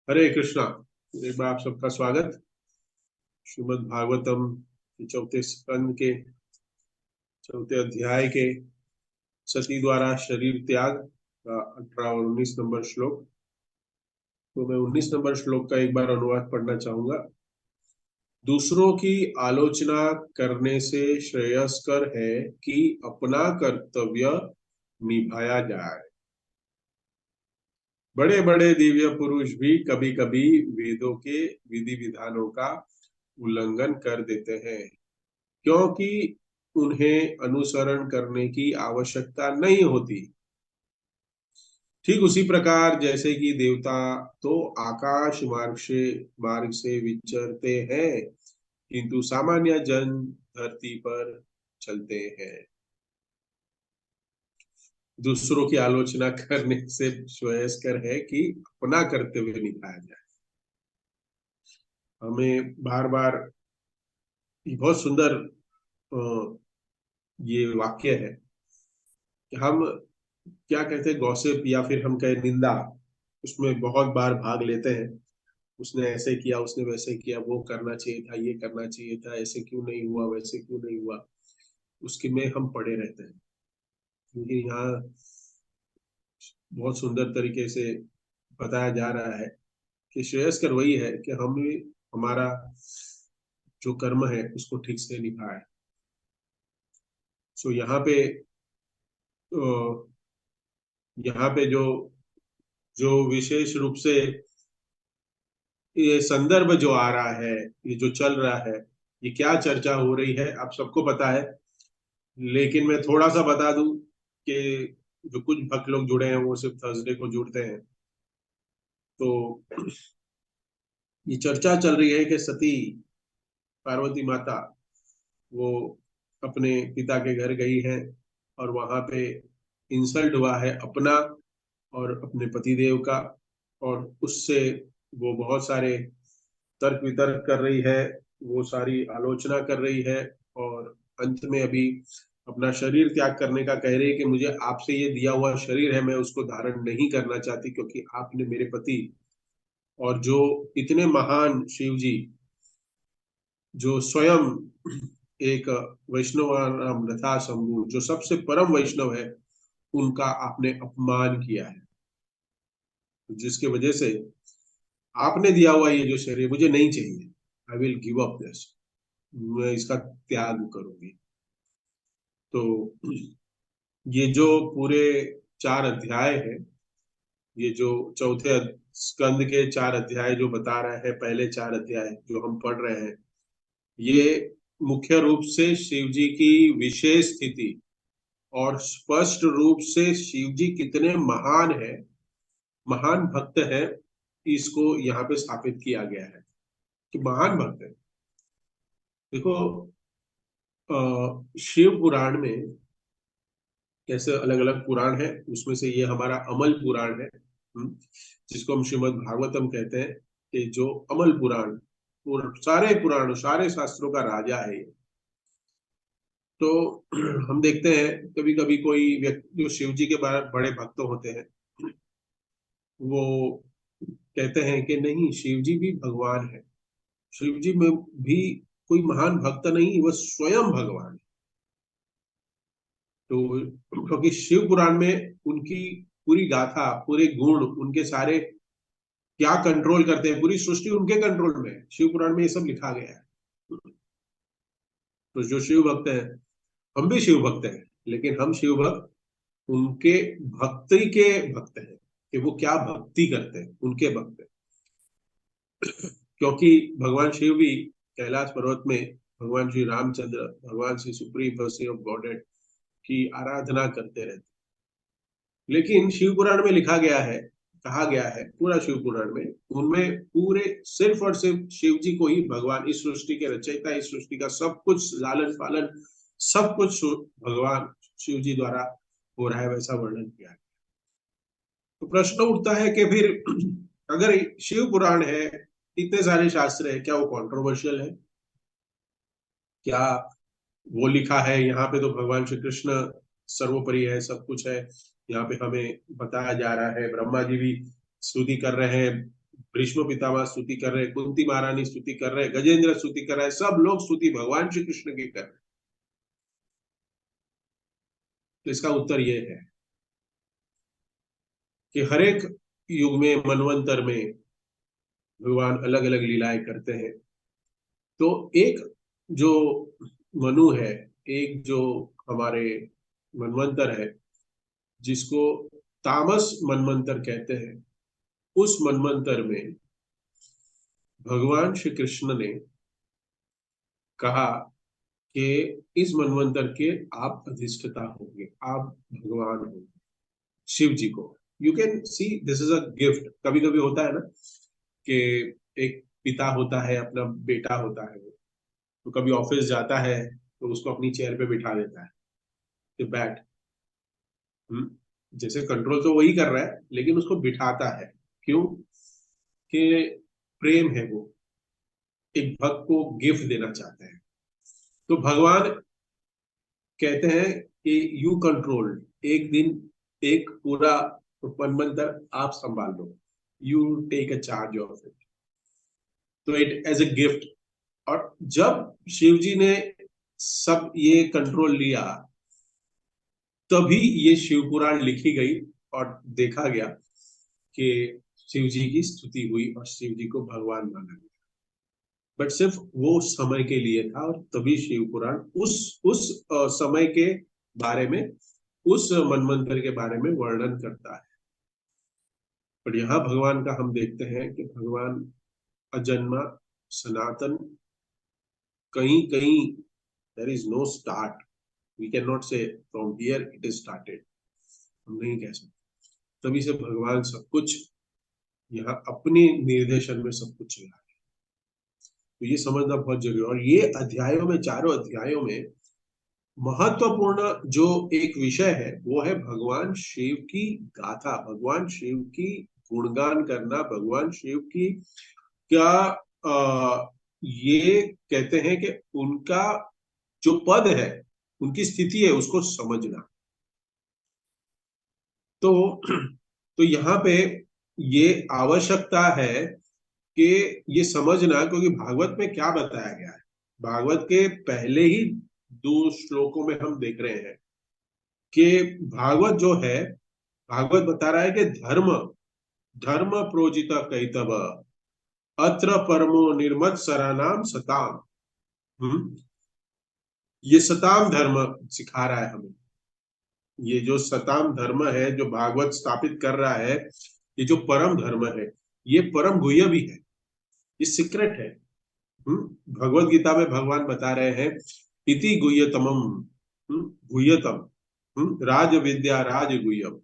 हरे कृष्णा। एक बार आप सबका स्वागत। श्रीमद् भागवतम के चौथे स्कंद के चौथे अध्याय के सती द्वारा शरीर त्याग का 18 और 19 नंबर श्लोक। तो मैं 19 नंबर श्लोक का एक बार अनुवाद पढ़ना चाहूंगा। दूसरों की आलोचना करने से श्रेयस्कर है कि अपना कर्तव्य निभाया जाए। बड़े बड़े दिव्य पुरुष भी कभी कभी वेदों के विधि विधानों का उल्लंघन कर देते हैं, क्योंकि उन्हें अनुसरण करने की आवश्यकता नहीं होती। ठीक उसी प्रकार जैसे कि देवता तो आकाश मार्ग से विचरते हैं, किंतु सामान्य जन धरती पर चलते हैं। दूसरों की आलोचना करने से श्रेयस्कर है कि अपना कर्तव्य निभाया जाए। हमें बार बार बहुत सुंदर ये वाक्य है कि हम क्या कहते हैं, गॉसिप या फिर हम कहें निंदा, उसमें बहुत बार भाग लेते हैं। उसने ऐसे किया, उसने वैसे किया, वो करना चाहिए था, ये करना चाहिए था, ऐसे क्यों नहीं हुआ, वैसे क्यों नहीं हुआ, उसके में हम पड़े रहते हैं। क्योंकि यहाँ बहुत सुंदर तरीके से बताया जा रहा है कि श्रेयस्कर वही है कि हम हमारा जो कर्म है उसको ठीक से निभाए। सो अ, यहाँ पे जो जो विशेष रूप से ये संदर्भ जो आ रहा है, ये जो चल रहा है, ये क्या चर्चा हो रही है आप सबको पता है। लेकिन मैं थोड़ा सा बता दूं कि जो कुछ भक्त लोग जुड़े हैं वो सिर्फ थर्सडे को जुड़ते हैं। तो ये चर्चा चल रही है कि सती पार्वती माता वो अपने पिता के घर गई है और वहां पे इंसल्ट हुआ है अपना और अपने पतिदेव का, और उससे वो बहुत सारे तर्क वितर्क कर रही है, वो सारी आलोचना कर रही है, और अंत में अभी अपना शरीर त्याग करने का कह रही है कि मुझे आपसे ये दिया हुआ शरीर है, मैं उसको धारण नहीं करना चाहती, क्योंकि आपने मेरे पति और जो इतने महान शिव जी, जो स्वयं एक वैष्णव नाम रथा शंभु, जो सबसे परम वैष्णव है, उनका आपने अपमान किया है, जिसके वजह से आपने दिया हुआ ये जो शरीर मुझे नहीं चाहिए। I will give up this, मैं इसका त्याग करूंगी। तो ये जो पूरे 4 अध्याय है, ये जो चौथे स्कंद के 4 अध्याय जो बता रहे हैं, पहले 4 अध्याय जो हम पढ़ रहे हैं, ये मुख्य रूप से शिव जी की विशेष स्थिति और स्पष्ट रूप से शिव जी कितने महान है, महान भक्त है, इसको यहाँ पे स्थापित किया गया है कि महान भक्त है। देखो, शिव पुराण में कैसे अलग अलग पुराण है, उसमें से ये हमारा अमल पुराण है, जिसको हम श्रीमद् भागवतम कहते हैं, कि जो अमल पुराण, सारे पुराण सारे शास्त्रों का राजा है ये। तो हम देखते हैं कभी कभी कोई व्यक्ति जो शिव जी के बड़े भक्त होते हैं, वो कहते हैं कि नहीं, शिव जी भी भगवान है, शिव जी में भी कोई महान भक्त नहीं, वह स्वयं भगवान है। तो क्योंकि शिव पुराण में उनकी पूरी गाथा, पूरे गुण, उनके सारे क्या कंट्रोल करते हैं, पूरी सृष्टि उनके कंट्रोल में है, शिव पुराण में ये सब लिखा गया है। तो जो शिव भक्त हैं, हम भी शिव भक्त हैं, लेकिन हम शिव भक्त उनके भक्ति के भक्त हैं, कि वो क्या भक्ति करते हैं, उनके भक्त हैं। क्योंकि भगवान शिव भी कैलाश पर्वत में भगवान श्री रामचंद्र, भगवान Shri supreme person of godhead की आराधना करते रहते। लेकिन शिव पुराण में लिखा गया है, कहा गया है, पूरा शिव पुराण में, उनमें पूरे सिर्फ और सिर्फ शिव जी को ही भगवान, इस सृष्टि के रचयिता, इस सृष्टि का सब कुछ लालन पालन, सब कुछ भगवान शिव जी द्वारा हो रहा है, वैसा वर्णन किया है। तो प्रश्न उठता है कि फिर अगर शिव पुराण है, इतने सारे शास्त्र है, क्या वो कंट्रोवर्शियल है? क्या वो लिखा है यहाँ पे तो भगवान श्री कृष्ण सर्वोपरि है, सब कुछ है, यहाँ पे हमें बताया जा रहा है, ब्रह्मा जी भी स्तुति कर रहे हैं भीष्म पितामह स्तुति कर रहे, कुंती महारानी स्तुति कर रहे, गजेंद्र स्तुति कर रहे, सब लोग स्तुति भगवान श्री कृष्ण की कर रहे। तो इसका उत्तर ये है कि हर एक युग में, मनवंतर में भगवान अलग अलग लीलाएं करते हैं। तो एक जो मनु है, एक जो हमारे मनवंतर है, जिसको तामस मनवंतर कहते हैं, उस मनवंतर में भगवान श्री कृष्ण ने कहा कि इस मनवंतर के आप अधिष्ठता होंगे, आप भगवान होंगे शिव जी को। You can see this is a gift. कभी कभी होता है ना कि एक पिता होता है, अपना बेटा होता है, तो कभी ऑफिस जाता है तो उसको अपनी चेयर पे बिठा देता है कि बैठ। जैसे कंट्रोल तो वही कर रहा है, लेकिन उसको बिठाता है। क्यों? कि प्रेम है, वो एक भक्त को गिफ्ट देना चाहते हैं। तो भगवान कहते हैं कि यू कंट्रोल, एक दिन एक पूरा मनमंत्र आप संभाल लो, you take a charge of it. तो इट एज ए गिफ्ट। और जब शिव जी ने सब ये कंट्रोल लिया, तभी ये शिव पुराण लिखी गई और देखा गया कि शिव जी की स्तुति हुई और शिव जी को भगवान माना गया। बट सिर्फ वो समय के लिए था, और तभी शिव पुराण उस समय के बारे में, उस मनवंतर के बारे में वर्णन करता है। पर यहाँ भगवान का हम देखते हैं कि भगवान अजन्मा, सनातन, कहीं कहीं there is no start. We can not say from here it is started, हम नहीं कह सकते। तभी से भगवान सब कुछ यहाँ अपने निर्देशन में सब कुछ चला है। तो ये समझना बहुत जरूरी है। और ये अध्यायों में, चारों अध्यायों में महत्वपूर्ण जो एक विषय है, वो है भगवान शिव की गाथा, भगवान शिव की गुणगान करना, भगवान शिव की क्या ये कहते हैं कि उनका जो पद है, उनकी स्थिति है, उसको समझना। तो तो यहाँ पे ये आवश्यकता है कि ये समझना, क्योंकि भागवत में क्या बताया गया है। भागवत के पहले ही दो श्लोकों में हम देख रहे हैं कि भागवत जो है, भागवत बता रहा है कि धर्म धर्म प्रोजित कैतव अत्र परमो निर्मत्सराणाम सताम। ये सताम धर्म सिखा रहा है हमें। ये जो सताम धर्म है, जो भागवत स्थापित कर रहा है, ये जो परम धर्म है, ये परम गुह्य भी है, ये सीक्रेट है। भगवत गीता में भगवान बता रहे हैं, इति गुह्यतमम, गुह्यतम, राज विद्या राज गुह्यम,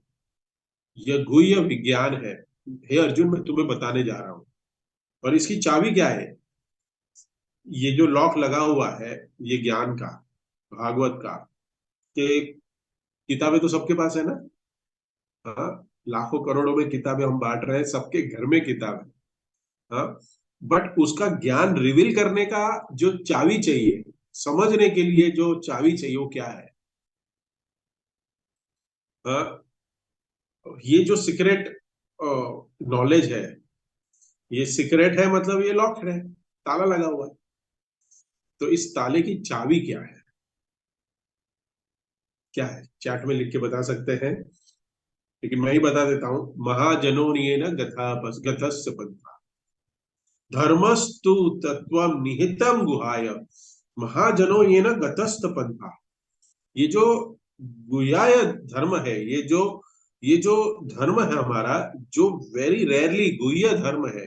यह गुह्य विज्ञान है। हे अर्जुन, मैं तुम्हें बताने जा रहा हूं। और इसकी चाबी क्या है? ये जो लॉक लगा हुआ है, ये ज्ञान का, भागवत का, कि किताबें तो सबके पास है ना। हाँ, लाखों करोड़ों में किताबें हम बांट रहे हैं, सबके घर में किताब है। हाँ, बट उसका ज्ञान रिवील करने का जो चाबी चाहिए, समझने के लिए जो चाबी चाहिए, वो क्या है? हाँ, ये जो सीक्रेट नॉलेज है, ये सीक्रेट है, मतलब ये लॉक है, ताला लगा हुआ है। तो इस ताले की चाबी क्या है? क्या है? चैट में लिख के बता सकते हैं, लेकिन मैं ही बता देता हूं। महाजनोनियेन गथा गतस्य पंथा धर्मस्तु तत्व निहितम गुहाय महाजनो ये न गतस्थ पंथा। ये जो गुह्याय धर्म है, ये जो धर्म है हमारा, जो वेरी रेयरली गुह्य धर्म है,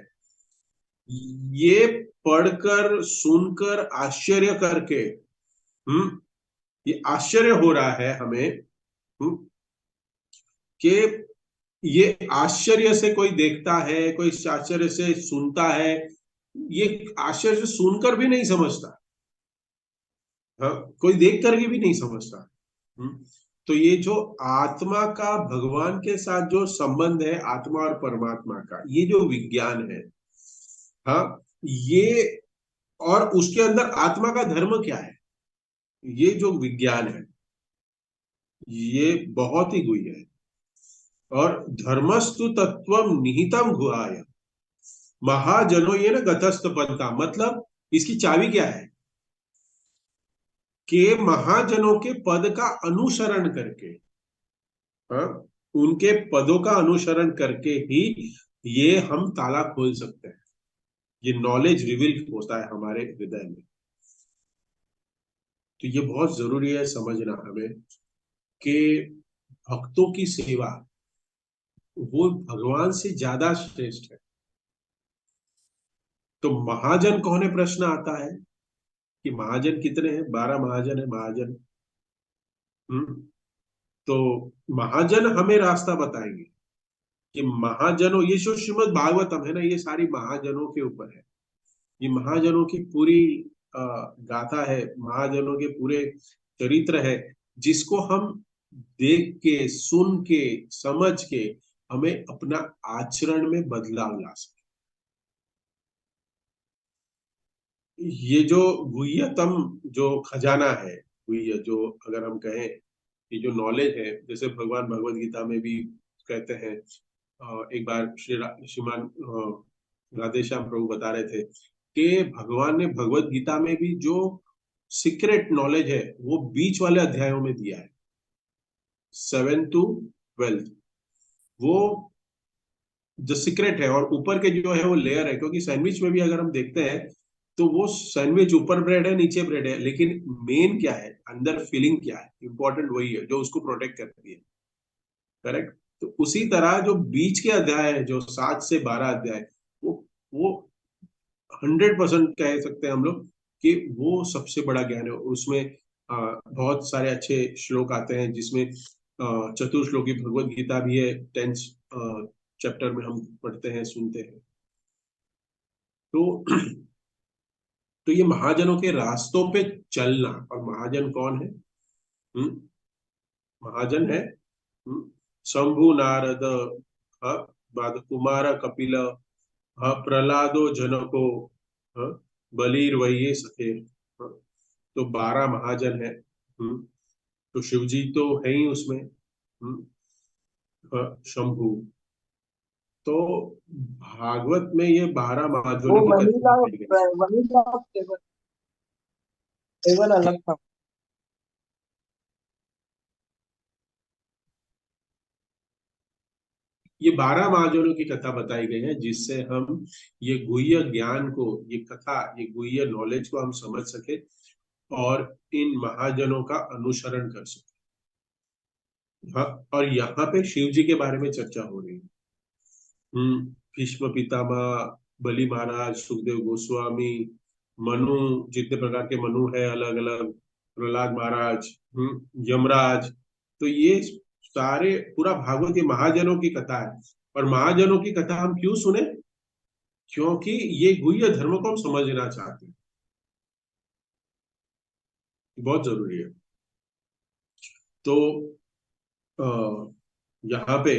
ये पढ़कर सुनकर आश्चर्य करके, ये आश्चर्य हो रहा है हमें, कि ये आश्चर्य से कोई देखता है, कोई आश्चर्य से सुनता है, ये आश्चर्य से सुनकर भी नहीं समझता। हाँ, कोई देख करके भी नहीं समझता। तो ये जो आत्मा का भगवान के साथ जो संबंध है, आत्मा और परमात्मा का, ये जो विज्ञान है, हाँ, ये, और उसके अंदर आत्मा का धर्म क्या है, ये जो विज्ञान है, ये बहुत ही गुह्य है। और धर्मस्तु तत्वम निहितम गुहाय, महाजनो ये ना गतस्थ पंथा, मतलब इसकी चाबी क्या है कि महाजनों के पद का अनुसरण करके, हाँ, उनके पदों का अनुसरण करके ही ये हम ताला खोल सकते हैं, ये नॉलेज रिवील होता है हमारे हृदय में। तो ये बहुत जरूरी है समझना हमें कि भक्तों की सेवा वो भगवान से ज्यादा श्रेष्ठ है। तो महाजन कौन है, प्रश्न आता है कि महाजन कितने हैं, 12 महाजन है महाजन। हम्म। तो महाजन हमें रास्ता बताएंगे कि महाजनों, ये जो श्रीमद् भागवतम है ना, ये सारी महाजनों के ऊपर है। ये महाजनों की पूरी गाथा है, महाजनों के पूरे चरित्र है, जिसको हम देख के, सुन के, समझ के हमें अपना आचरण में बदलाव ला सकते। ये जो गुह्यतम जो खजाना है, गुह्य जो अगर हम कहें, ये जो नॉलेज है, जैसे भगवान भगवत गीता में भी कहते हैं, एक बार श्रीमान राधेश्याम प्रभु बता रहे थे कि भगवान ने भगवत गीता में भी जो सीक्रेट नॉलेज है वो बीच वाले अध्यायों में दिया है, 7 to 12, वो जो सीक्रेट है। और ऊपर के जो है वो लेयर है, क्योंकि सैंडविच में भी अगर हम देखते हैं तो वो सैंडविच ऊपर ब्रेड है नीचे ब्रेड है, लेकिन मेन क्या है, अंदर फीलिंग क्या है, इंपॉर्टेंट वही है जो उसको प्रोटेक्ट करती है। करेक्ट। तो उसी तरह जो बीच के अध्याय है, जो 7 से 12 अध्याय, वो 100% कह सकते हैं हम लोग कि वो सबसे बड़ा ज्ञान है। उसमें बहुत सारे अच्छे श्लोक आते हैं, जिसमें चतुर्श्लोकी भगवत गीता भी है, 10th चैप्टर में हम पढ़ते हैं, सुनते हैं। तो तो ये महाजनों के रास्तों पे चलना। और महाजन कौन है? हम्म, महाजन है, शंभु नारद, बाद कुमार कपिल, प्रहलादो जनको, हाँ, बलीर वही सखे, हाँ, तो 12 महाजन है। तो शिव जी तो है ही उसमें। शंभु। तो भागवत में ये 12 वो महाजनों की वही कथा का बताई गई। वही का टेबल टेबल अलग था। ये 12 महाजनों की कथा बताई गई है, जिससे हम ये गुह्य ज्ञान को, ये कथा, ये गुह्य नॉलेज को हम समझ सके और इन महाजनों का अनुसरण कर सके। हाँ, और यहाँ पे शिव जी के बारे में चर्चा हो रही है। भीष्म पितामह, बलि महाराज, सुखदेव गोस्वामी, मनु, जितने प्रकार के मनु है अलग अलग, प्रहलाद महाराज, यमराज, तो ये सारे पूरा भागवत ये महाजनों की कथा है। और महाजनों की कथा हम क्यों सुने? क्योंकि ये गुह्य धर्म को हम समझना चाहते हैं, बहुत जरूरी है। तो यहाँ पे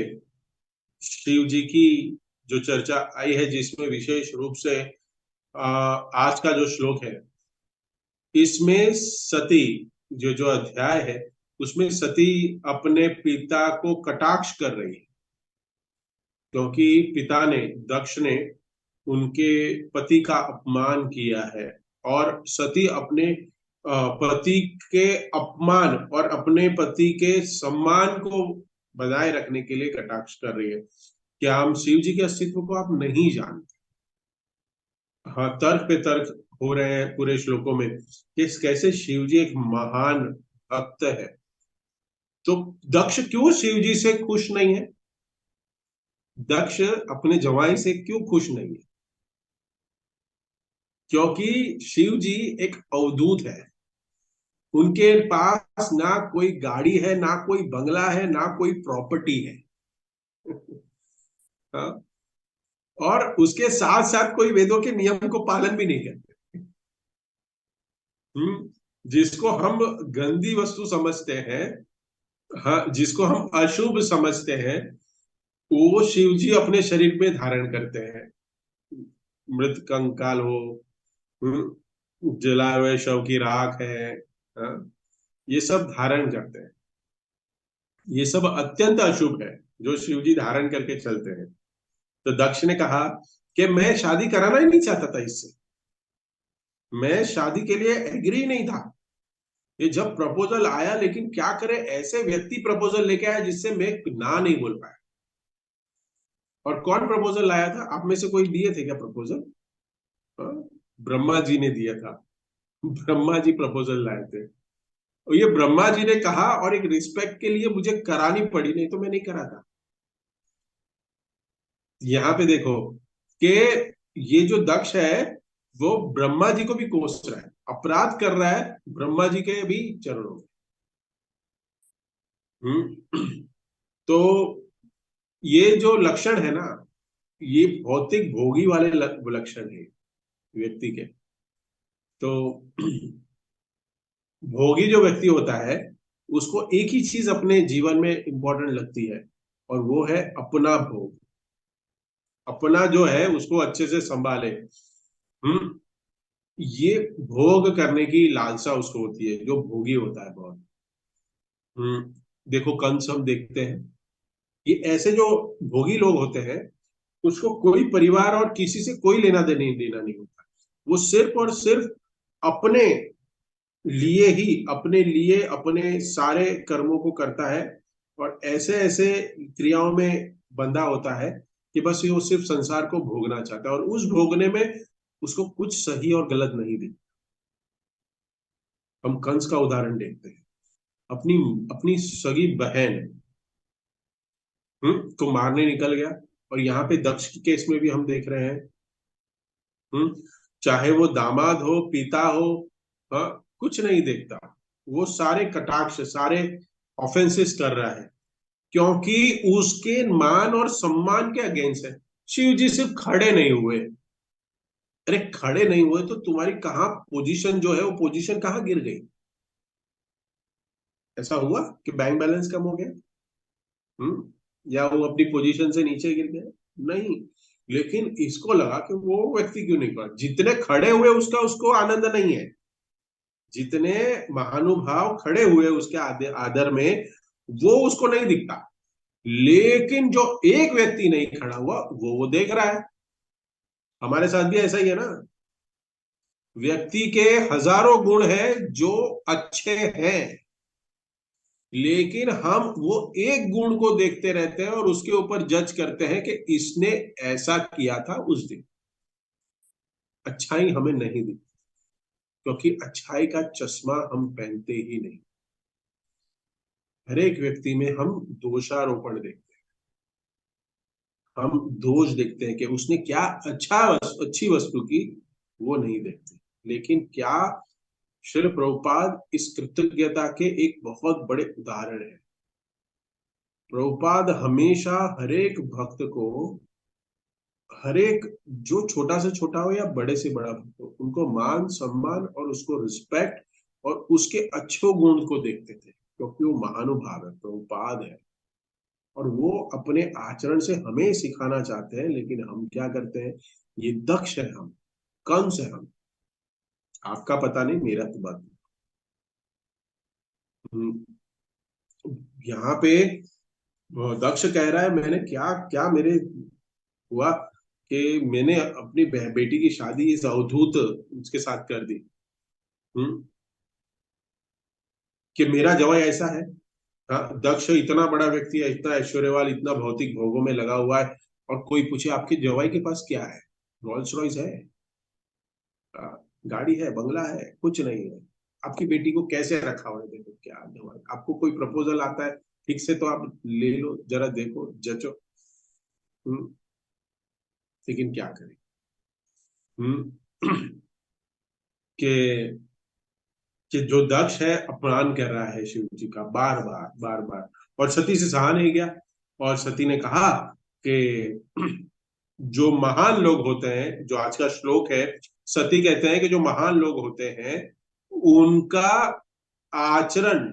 शिव जी की जो चर्चा आई है, जिसमें विशेष रूप से आज का जो श्लोक है, इसमें सती, जो जो अध्याय है, उसमें सती अपने पिता को कटाक्ष कर रही है, क्योंकि पिता ने, दक्ष ने उनके पति का अपमान किया है। और सती अपने पति के अपमान और अपने पति के सम्मान को बनाए रखने के लिए कटाक्ष कर रही है। क्या हम शिव जी के अस्तित्व को आप नहीं जानते? हाँ, तर्क पे तर्क हो रहे हैं पूरे श्लोकों में कि कैसे शिव जी एक महान भक्त है। तो दक्ष क्यों शिव जी से खुश नहीं है? दक्ष अपने जवाई से क्यों खुश नहीं है? क्योंकि शिव जी एक अवधूत है। उनके पास ना कोई गाड़ी है, ना कोई बंगला है, ना कोई प्रॉपर्टी है। हाँ? और उसके साथ साथ कोई वेदों के नियम को पालन भी नहीं करते। जिसको हम गंदी वस्तु समझते हैं, हाँ, जिसको हम अशुभ समझते हैं, वो शिव जी अपने शरीर में धारण करते हैं। मृत कंकाल हो, जलाए हुए शव की राख है, हाँ, ये सब धारण करते हैं। ये सब अत्यंत अशुभ है जो शिव जी धारण करके चलते हैं। तो दक्ष ने कहा कि मैं शादी कराना ही नहीं चाहता था इससे, मैं शादी के लिए एग्री नहीं था। ये जब प्रपोजल आया, लेकिन क्या करे, ऐसे व्यक्ति प्रपोजल लेके आया जिससे मैं ना नहीं बोल पाया। और कौन प्रपोजल लाया था? आप में से कोई दिए थे क्या प्रपोजल? हाँ? ब्रह्मा जी ने दिया था। ब्रह्मा जी प्रपोजल लाए थे। और ये ब्रह्मा जी ने कहा, और एक रिस्पेक्ट के लिए मुझे करानी पड़ी, नहीं तो मैं नहीं कराता। यहाँ पे देखो कि ये जो दक्ष है वो ब्रह्मा जी को भी कोस रहा है, अपराध कर रहा है ब्रह्मा जी के भी चरणों में। तो ये जो लक्षण है ना, ये भौतिक भोगी वाले लक्षण है व्यक्ति के। तो भोगी जो व्यक्ति होता है उसको एक ही चीज अपने जीवन में इंपॉर्टेंट लगती है, और वो है अपना भोग। अपना जो है उसको अच्छे से संभाले। हम्म ये भोग करने की लालसा उसको होती है, जो भोगी होता है बहुत। देखो कंस हम देखते हैं, ये ऐसे जो भोगी लोग होते हैं, उसको कोई परिवार और किसी से कोई देना नहीं होता। वो सिर्फ और सिर्फ अपने लिए ही, अपने लिए अपने सारे कर्मों को करता है, और ऐसे ऐसे क्रियाओं में बंधा होता है कि बस ये वो सिर्फ संसार को भोगना चाहता है, और उस भोगने में उसको कुछ सही और गलत नहीं दिखता। हम कंस का उदाहरण देखते हैं। अपनी अपनी सगी बहन को मारने निकल गया। और यहाँ पे दक्ष के केस में भी हम देख रहे हैं। चाहे वो दामाद हो, पिता हो, हाँ, कुछ नहीं देखता। वो सारे कटाक्ष, सारे ऑफेंसेस कर रहा है, क्योंकि उसके मान और सम्मान के अगेंस्ट है। शिव जी सिर्फ खड़े नहीं हुए। अरे खड़े नहीं हुए तो तुम्हारी कहाँ पोजीशन जो है, वो पोजीशन कहाँ गिर गई? ऐसा हुआ कि बैंक बैलेंस कम हो गया? या वो अपनी पोजीशन से नीचे गिर गया? नहीं। लेकिन इसको लगा कि वो व्यक्ति क्यों नहीं पड़ा, जितने खड़े हुए उसका उसको आनंद नहीं है, जितने महानुभाव खड़े हुए उसके आदर में, वो उसको नहीं दिखता। लेकिन जो एक व्यक्ति नहीं खड़ा हुआ वो देख रहा है। हमारे साथ भी ऐसा ही है ना। व्यक्ति के हजारों गुण हैं जो अच्छे हैं, लेकिन हम वो एक गुण को देखते रहते हैं और उसके ऊपर जज करते हैं कि इसने ऐसा किया था उस दिन। अच्छाई हमें नहीं दिखती, क्योंकि अच्छाई का चश्मा हम पहनते ही नहीं। हर एक व्यक्ति में हम दोषारोपण देखते हैं, हम दोष देखते हैं कि उसने क्या अच्छी वस्तु की, वो नहीं देखते। लेकिन क्या श्री प्रभुपाद इस कृतज्ञता के एक बहुत बड़े उदाहरण है। प्रभुपाद हमेशा हरेक भक्त को, हरेक, जो छोटा से छोटा हो या बड़े से बड़ा भक्त हो, उनको मान सम्मान और उसको रिस्पेक्ट और उसके अच्छे गुण को देखते थे, क्योंकि वो महानुभाव है, प्रभुपाद है। और वो अपने आचरण से हमें सिखाना चाहते हैं, लेकिन हम क्या करते हैं? ये दक्ष है हम, कंस है हम। आपका पता नहीं, मेरा तो बात नहीं। यहाँ पे दक्ष कह रहा है, मैंने क्या क्या मेरे हुआ कि मैंने अपनी बेटी की शादी इस अवधूत उसके साथ कर दी। हम्म कि मेरा जवाई ऐसा है। हाँ, दक्ष इतना बड़ा व्यक्ति है, इतना ऐश्वर्यवान, इतना भौतिक भोगों में लगा हुआ है, और कोई पूछे आपके जवाई के पास क्या है? रोल्स रॉयस है? गाड़ी है, बंगला है? कुछ नहीं है। आपकी बेटी को कैसे रखा हुआ है, देखो क्या जवाई। आपको कोई प्रपोजल आता है, ठीक से तो आप ले लो, जरा देखो, जचो। हम्म लेकिन क्या करें? हम्म कि कि जो दक्ष है अपमान कर रहा है शिव जी का, बार बार बार बार, और सती से सहा नहीं गया। और सती ने कहा कि जो महान लोग होते हैं, जो आज का श्लोक है, सती कहते हैं कि जो महान लोग होते हैं उनका आचरण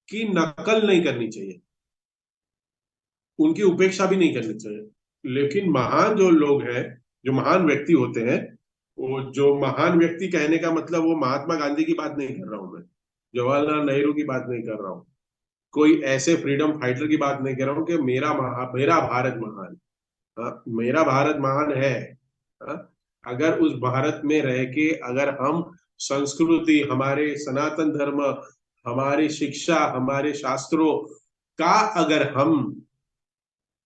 की नकल नहीं करनी चाहिए, उनकी उपेक्षा भी नहीं करनी चाहिए। लेकिन महान जो लोग हैं, जो महान व्यक्ति होते हैं, वो जो महान व्यक्ति कहने का मतलब वो महात्मा गांधी की बात नहीं कर रहा हूं मैं, जवाहरलाल नेहरू की बात नहीं कर रहा हूँ, कोई ऐसे फ्रीडम फाइटर की बात नहीं कर रहा हूँ कि मेरा भारत महान। हाँ, मेरा भारत महान है। हाँ? अगर उस भारत में रह के अगर हम संस्कृति, हमारे सनातन धर्म, हमारी शिक्षा, हमारे शास्त्रों का अगर हम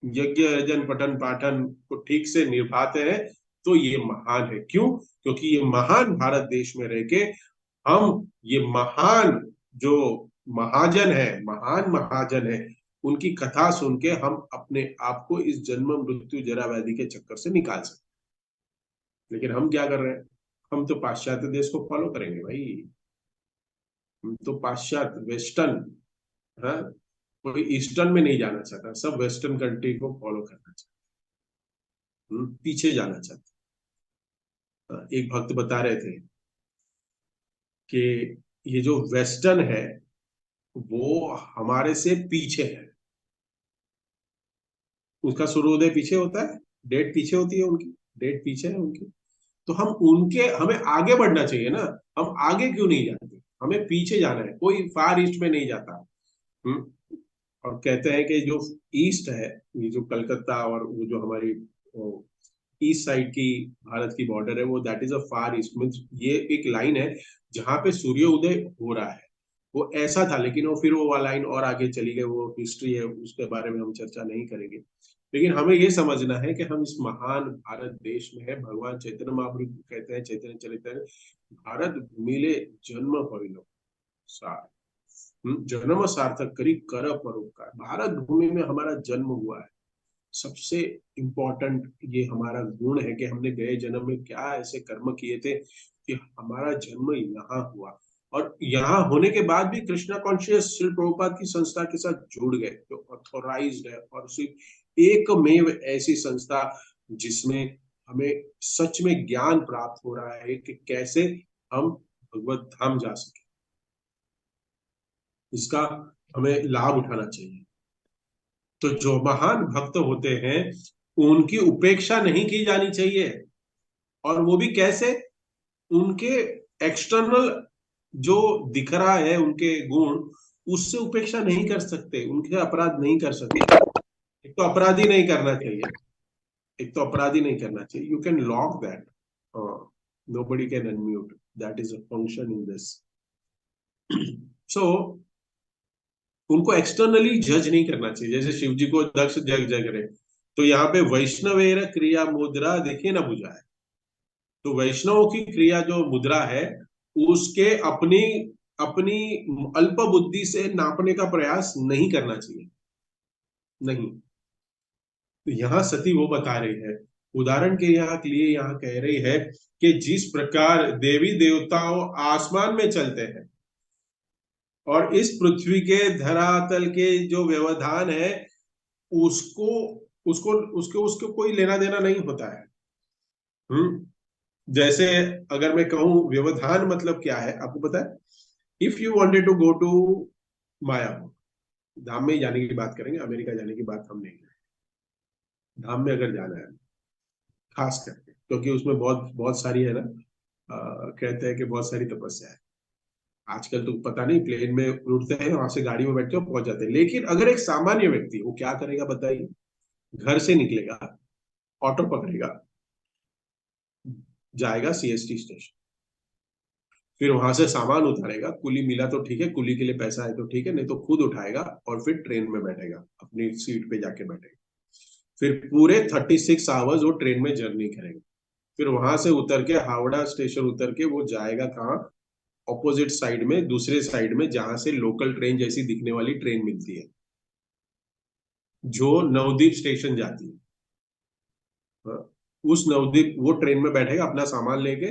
यज्ञ यजन पठन पाठन को ठीक से निभाते हैं तो ये महान है। क्यों? क्योंकि ये महान भारत देश में रह के हम ये महान जो महाजन है, महान महाजन है, उनकी कथा सुन के हम अपने आप को इस जन्म मृत्यु जरा व्याधि के चक्कर से निकाल सकते। लेकिन हम क्या कर रहे हैं? हम तो पाश्चात्य देश को फॉलो करेंगे भाई। हम तो पाश्चात्य वेस्टर्न, हाँ, कोई ईस्टर्न में नहीं जाना चाहता, सब वेस्टर्न कंट्री को फॉलो करना चाहता, पीछे जाना चाहता। एक भक्त बता रहे थे कि ये जो वेस्टर्न है वो हमारे से पीछे है। उसका सूर्योदय पीछे होता है, डेट पीछे होती है उनकी, डेट पीछे है उनकी। तो हम उनके, हमें आगे बढ़ना चाहिए ना। हम आगे क्यों नहीं जाते? हमें पीछे जाना है, कोई फार ईस्ट में नहीं जाता। हम्म। और कहते हैं कि जो ईस्ट है, ये जो कलकत्ता और वो जो हमारी ईस्ट साइड की भारत की बॉर्डर है, वो that is a far east, means ये एक लाइन है जहां पे सूर्योदय हो रहा है। वो ऐसा था, लेकिन वो फिर वो लाइन और आगे चली गई, वो हिस्ट्री है, उसके बारे में हम चर्चा नहीं करेंगे। लेकिन हमें ये समझना है कि हम इस महान भारत देश में है। भगवान चैतन्य महाप्रभु कहते हैं चैतन्य चरित्र, भारत भूमिले जन्म भइलो सार, जन्म सार्थक करी कर परोपकार। भारत भूमि में हमारा जन्म हुआ है। सबसे इंपॉर्टेंट ये हमारा गुण है कि हमने गए जन्म में क्या ऐसे कर्म किए थे कि हमारा जन्म यहाँ हुआ। और यहाँ होने के बाद भी कृष्णा कॉन्शियस श्री प्रभुपाद की संस्था के साथ जुड़ गए, जो ऑथोराइज्ड है और सिर्फ एकमेव ऐसी संस्था जिसमें हमें सच में ज्ञान प्राप्त हो रहा है कि कैसे हम भगवत धाम जा सके। इसका हमें लाभ उठाना चाहिए। तो जो महान भक्त होते हैं उनकी उपेक्षा नहीं की जानी चाहिए। और वो भी कैसे? उनके एक्सटर्नल जो दिख रहा है उनके गुण, उससे उपेक्षा नहीं कर सकते, उनके अपराध नहीं कर सकते। एक तो अपराधी नहीं करना चाहिए, एक तो अपराधी नहीं करना चाहिए। You can lock that, nobody can unmute, that is a function in this. So उनको एक्सटर्नली जज नहीं करना चाहिए। जैसे शिव जी को दक्ष जग जग रहे, तो यहाँ पे वैष्णवेर क्रिया मुद्रा देखिए ना बुझा है। तो वैष्णवों की क्रिया जो मुद्रा है, उसके अपनी अपनी अल्प बुद्धि से नापने का प्रयास नहीं करना चाहिए, नहीं। तो यहाँ सती वो बता रही है, उदाहरण के यहाँ के लिए यहाँ कह रही है कि जिस प्रकार देवी देवताओं आसमान में चलते हैं और इस पृथ्वी के धरातल के जो व्यवधान है, उसको उसको उसको उसको कोई लेना देना नहीं होता है। जैसे अगर मैं कहूं व्यवधान मतलब क्या है आपको पता है? If you wanted to go to Mayapur, धाम में जाने की बात करेंगे, अमेरिका जाने की बात हम नहीं करेंगे। धाम में अगर जाना है खास करके, क्योंकि उसमें बहुत बहुत सारी है ना, कहते हैं कि बहुत सारी तपस्या है। आजकल तो पता नहीं, प्लेन में उड़ते हैं, वहां से गाड़ी में बैठते हो पहुंच जाते हैं। लेकिन अगर एक सामान्य व्यक्ति, वो क्या करेगा बताइए? घर से निकलेगा, ऑटो पकड़ेगा, जाएगा सीएसटी स्टेशन, फिर वहां से सामान उतारेगा, कुली मिला तो ठीक है, कुली के लिए पैसा है तो ठीक है, नहीं तो खुद उठाएगा और फिर ट्रेन में बैठेगा, अपनी सीट पे जाके बैठेगा। फिर पूरे 36 आवर्स वो ट्रेन में जर्नी करेगा। फिर वहां से उतर के हावड़ा स्टेशन उतर के वो जाएगा कहाँ? ऑपोजिट साइड में, दूसरे साइड में, जहां से लोकल ट्रेन जैसी दिखने वाली ट्रेन मिलती है, जो नवद्वीप स्टेशन जाती है। हाँ, उस नवद्वीप वो ट्रेन में बैठेगा अपना सामान लेके।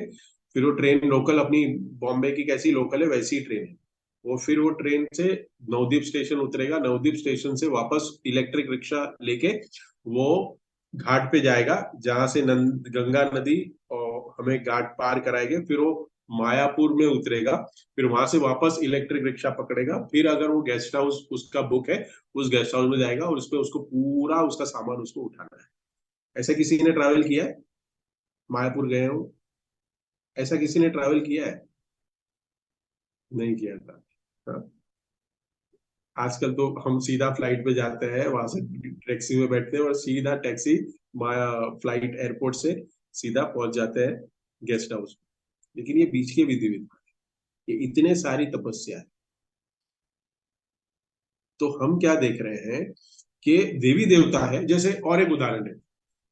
फिर वो ट्रेन लोकल, अपनी बॉम्बे की कैसी लोकल है वैसी ट्रेन है वो। फिर वो ट्रेन से नवद्वीप स्टेशन उतरेगा, नवद्वीप स्टेशन से वापस इलेक्ट्रिक रिक्शा लेके वो घाट पे जाएगा, जहां से गंगा नदी और हमें घाट पार कराएंगे। फिर वो मायापुर में उतरेगा, फिर वहां से वापस इलेक्ट्रिक रिक्शा पकड़ेगा। फिर अगर वो गेस्ट हाउस उसका बुक है, उस गेस्ट हाउस में जाएगा और उसपे उसको पूरा उसका सामान उसको उठाना है। ऐसा किसी ने ट्रैवल किया है? मायापुर गए हो? ऐसा किसी ने ट्रैवल किया है? नहीं किया था। हाँ, आजकल तो हम सीधा फ्लाइट पे जाते हैं, वहां से टैक्सी में बैठते हैं और सीधा टैक्सी फ्लाइट एयरपोर्ट से सीधा पहुंच जाते हैं गेस्ट हाउस। लेकिन ये बीच के विधि विधान, ये इतने सारी तपस्या है। तो हम क्या देख रहे हैं कि देवी देवता है। जैसे और एक उदाहरण है,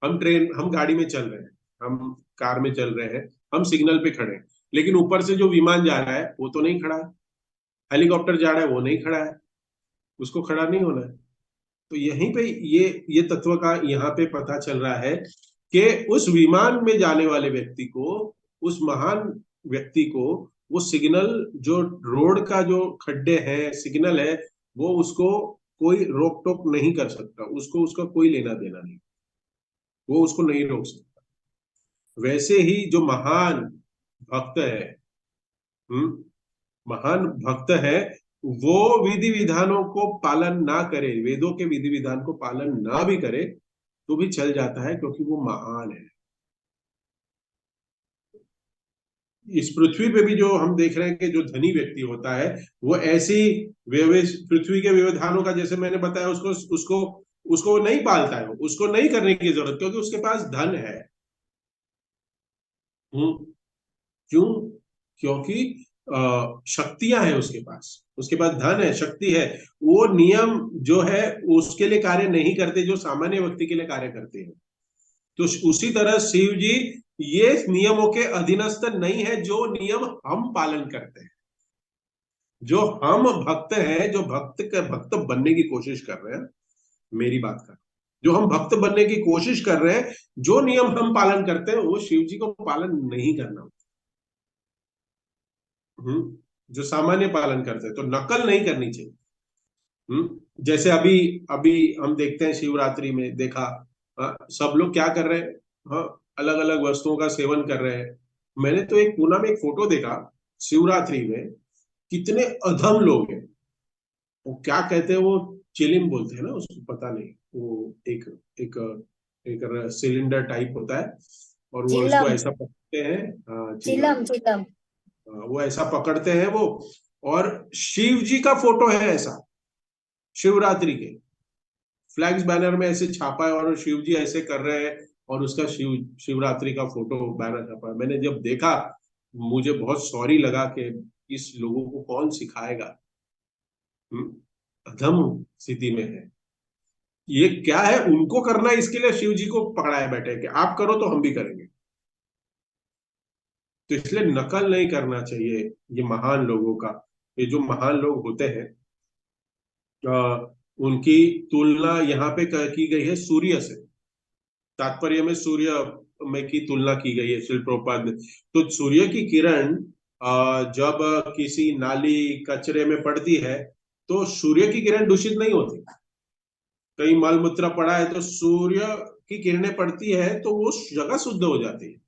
हम गाड़ी में चल रहे हैं, हम कार में चल रहे हैं, हम सिग्नल पे खड़े हैं, लेकिन ऊपर से जो विमान जा रहा है वो तो नहीं खड़ा है, हेलीकॉप्टर जा रहा है वो नहीं खड़ा है, उसको खड़ा नहीं होना है। तो यहीं पे ये तत्व का यहाँ पे पता चल रहा है कि उस विमान में जाने वाले व्यक्ति को, उस महान व्यक्ति को, वो सिग्नल, जो रोड का जो खड्डे हैं, सिग्नल है, वो उसको कोई रोक टोक नहीं कर सकता, उसको उसका कोई लेना देना नहीं, वो उसको नहीं रोक सकता। वैसे ही जो महान भक्त है, महान भक्त है, वो विधि विधानों को पालन ना करे, वेदों के विधि विधान को पालन ना भी करे, तो भी चल जाता है, क्योंकि वो महान है। इस पृथ्वी पे भी जो हम देख रहे हैं कि जो धनी व्यक्ति होता है, वो ऐसी पृथ्वी के व्यवधानों का, जैसे मैंने बताया, उसको उसको उसको नहीं पालता है, उसको नहीं करने की जरूरत, क्योंकि उसके पास धन है। क्यों? क्योंकि शक्तियां हैं उसके पास, उसके पास धन है, शक्ति है। वो नियम जो है उसके लिए कार्य नहीं करते, जो सामान्य व्यक्ति के लिए कार्य करते हैं। तो उसी तरह शिव जी ये नियमों के अधीनस्थ नहीं है, जो नियम हम पालन करते हैं, जो हम भक्त हैं, जो भक्त बनने की कोशिश कर रहे हैं, मेरी बात कर, जो हम भक्त बनने की कोशिश कर रहे हैं, जो नियम हम पालन करते हैं वो शिव जी को पालन नहीं करना। जो सामान्य पालन करते हैं, तो नकल नहीं करनी चाहिए। जैसे अभी अभी हम देखते हैं, शिवरात्रि में देखा, सब लोग क्या कर रहे हैं, हाँ, अलग अलग वस्तुओं का सेवन कर रहे हैं। मैंने तो एक पूना में एक फोटो देखा, शिवरात्रि में कितने अधम लोग हैं। वो क्या कहते हैं, वो चिलिम बोलते हैं ना उसको, पता नहीं, वो एक एक एक सिलेंडर टाइप होता है, और वो इसको चिलम। ऐसा पकड़ते हैं। हाँ, चिलम। चिलम चिलम। वो ऐसा पकड़ते हैं वो, और शिव जी का फोटो है ऐसा, शिवरात्रि के फ्लैग्स बैनर में ऐसे छापा है, और शिव जी ऐसे कर रहे हैं, और उसका शिवरात्रि का फोटो बैनर छापा है। मैंने जब देखा, मुझे बहुत सॉरी लगा कि इस लोगों को कौन सिखाएगा। अधम स्थिति में है। ये क्या है, उनको करना है, इसके लिए शिव जी को पकड़ाए बैठे कि आप करो तो हम भी करेंगे। तो इसलिए नकल नहीं करना चाहिए ये महान लोगों का। ये जो महान लोग होते हैं, उनकी तुलना यहाँ पे की गई है सूर्य से। तात्पर्य में सूर्य में की तुलना की गई है शिल प्रभुपाद ने। तो सूर्य की किरण जब किसी नाली कचरे में पड़ती है, तो सूर्य की किरण दूषित नहीं होती। कहीं मल मूत्र पड़ा है तो सूर्य की किरणें पड़ती है तो वो जगह शुद्ध हो जाती है।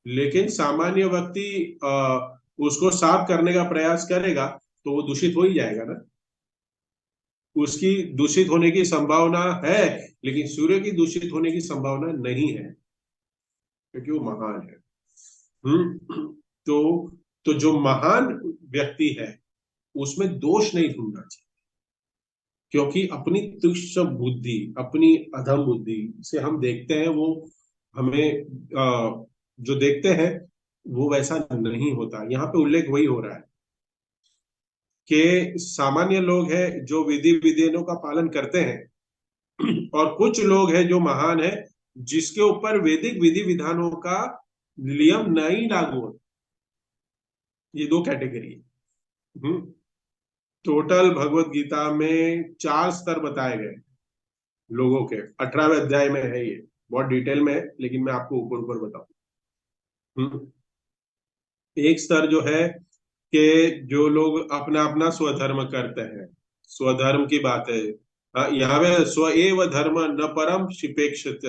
लेकिन सामान्य व्यक्ति उसको साफ करने का प्रयास करेगा तो वो दूषित हो ही जाएगा ना। उसकी दूषित होने की संभावना है, लेकिन सूर्य की दूषित होने की संभावना नहीं है, क्योंकि वो महान है। तो जो महान व्यक्ति है उसमें दोष नहीं ढूंढना चाहिए, क्योंकि अपनी तुच्छ बुद्धि, अपनी अधम बुद्धि से हम देखते हैं, वो हमें जो देखते हैं वो वैसा नहीं होता। यहाँ पे उल्लेख वही हो रहा है कि सामान्य लोग हैं जो विधि विधानों का पालन करते हैं, और कुछ लोग हैं जो महान है, जिसके ऊपर वैदिक विधि विधानों का नियम नहीं लागू होता। ये दो कैटेगरी है। टोटल भगवत गीता में 4 स्तर बताए गए लोगों के, 18वें अध्याय में है। ये बहुत डिटेल में है, लेकिन मैं आपको ऊपर ऊपर बताऊं। एक स्तर जो है कि जो लोग अपना अपना स्वधर्म करते हैं, स्वधर्म की बात है। यहाँ पे स्व एव धर्म न परम शिपेक्षित,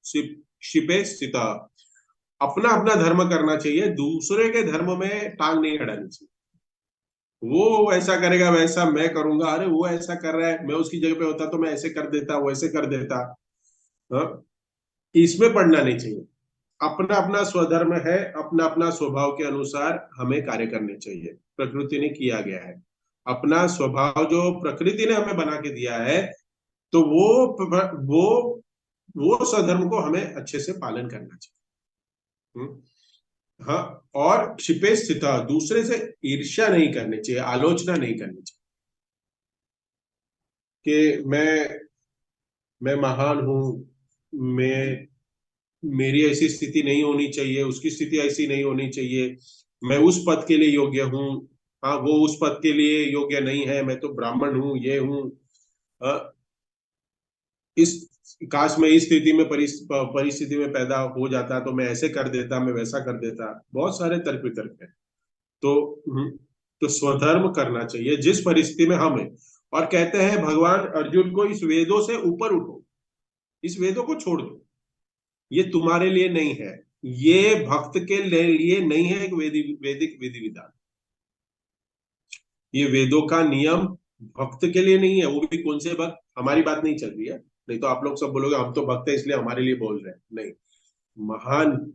शिपे स्थिता। अपना अपना धर्म करना चाहिए, दूसरे के धर्म में टांग नहीं अड़ानी चाहिए। वो ऐसा करेगा वैसा मैं करूंगा, अरे वो ऐसा कर रहा है, मैं उसकी जगह पे होता तो मैं ऐसे कर देता, वो ऐसे कर देता। हाँ, इसमें पढ़ना नहीं चाहिए। अपना अपना स्वधर्म है, अपना अपना स्वभाव के अनुसार हमें कार्य करने चाहिए, प्रकृति ने किया गया है। अपना स्वभाव जो प्रकृति ने हमें बना के दिया है, तो वो स्वधर्म को हमें अच्छे से पालन करना चाहिए। हाँ, और क्षिपे स्थित, दूसरे से ईर्ष्या नहीं करनी चाहिए, आलोचना नहीं करनी चाहिए कि मैं महान हूं, मैं मेरी ऐसी स्थिति नहीं होनी चाहिए, उसकी स्थिति ऐसी नहीं होनी चाहिए, मैं उस पद के लिए योग्य हूँ, हाँ वो उस पद के लिए योग्य नहीं है, मैं तो ब्राह्मण हूँ, ये हूँ। इस काश मैं इस स्थिति में परिस्थिति में पैदा हो जाता तो मैं ऐसे कर देता, मैं वैसा कर देता, बहुत सारे तर्क वितर्क है। तो तो स्वधर्म करना चाहिए जिस परिस्थिति में हम हैं। और कहते हैं भगवान अर्जुन को, इस वेदों से ऊपर उठो, इस वेदों को छोड़ दो, ये तुम्हारे लिए नहीं है, ये भक्त के लिए नहीं है एक वैदिक विधि विधान। ये वेदों का नियम भक्त के लिए नहीं है, वो भी कौन से भक्त, हमारी बात नहीं चल रही है, नहीं तो आप लोग सब बोलोगे हम तो भक्त है इसलिए हमारे लिए बोल रहे हैं, नहीं। महान,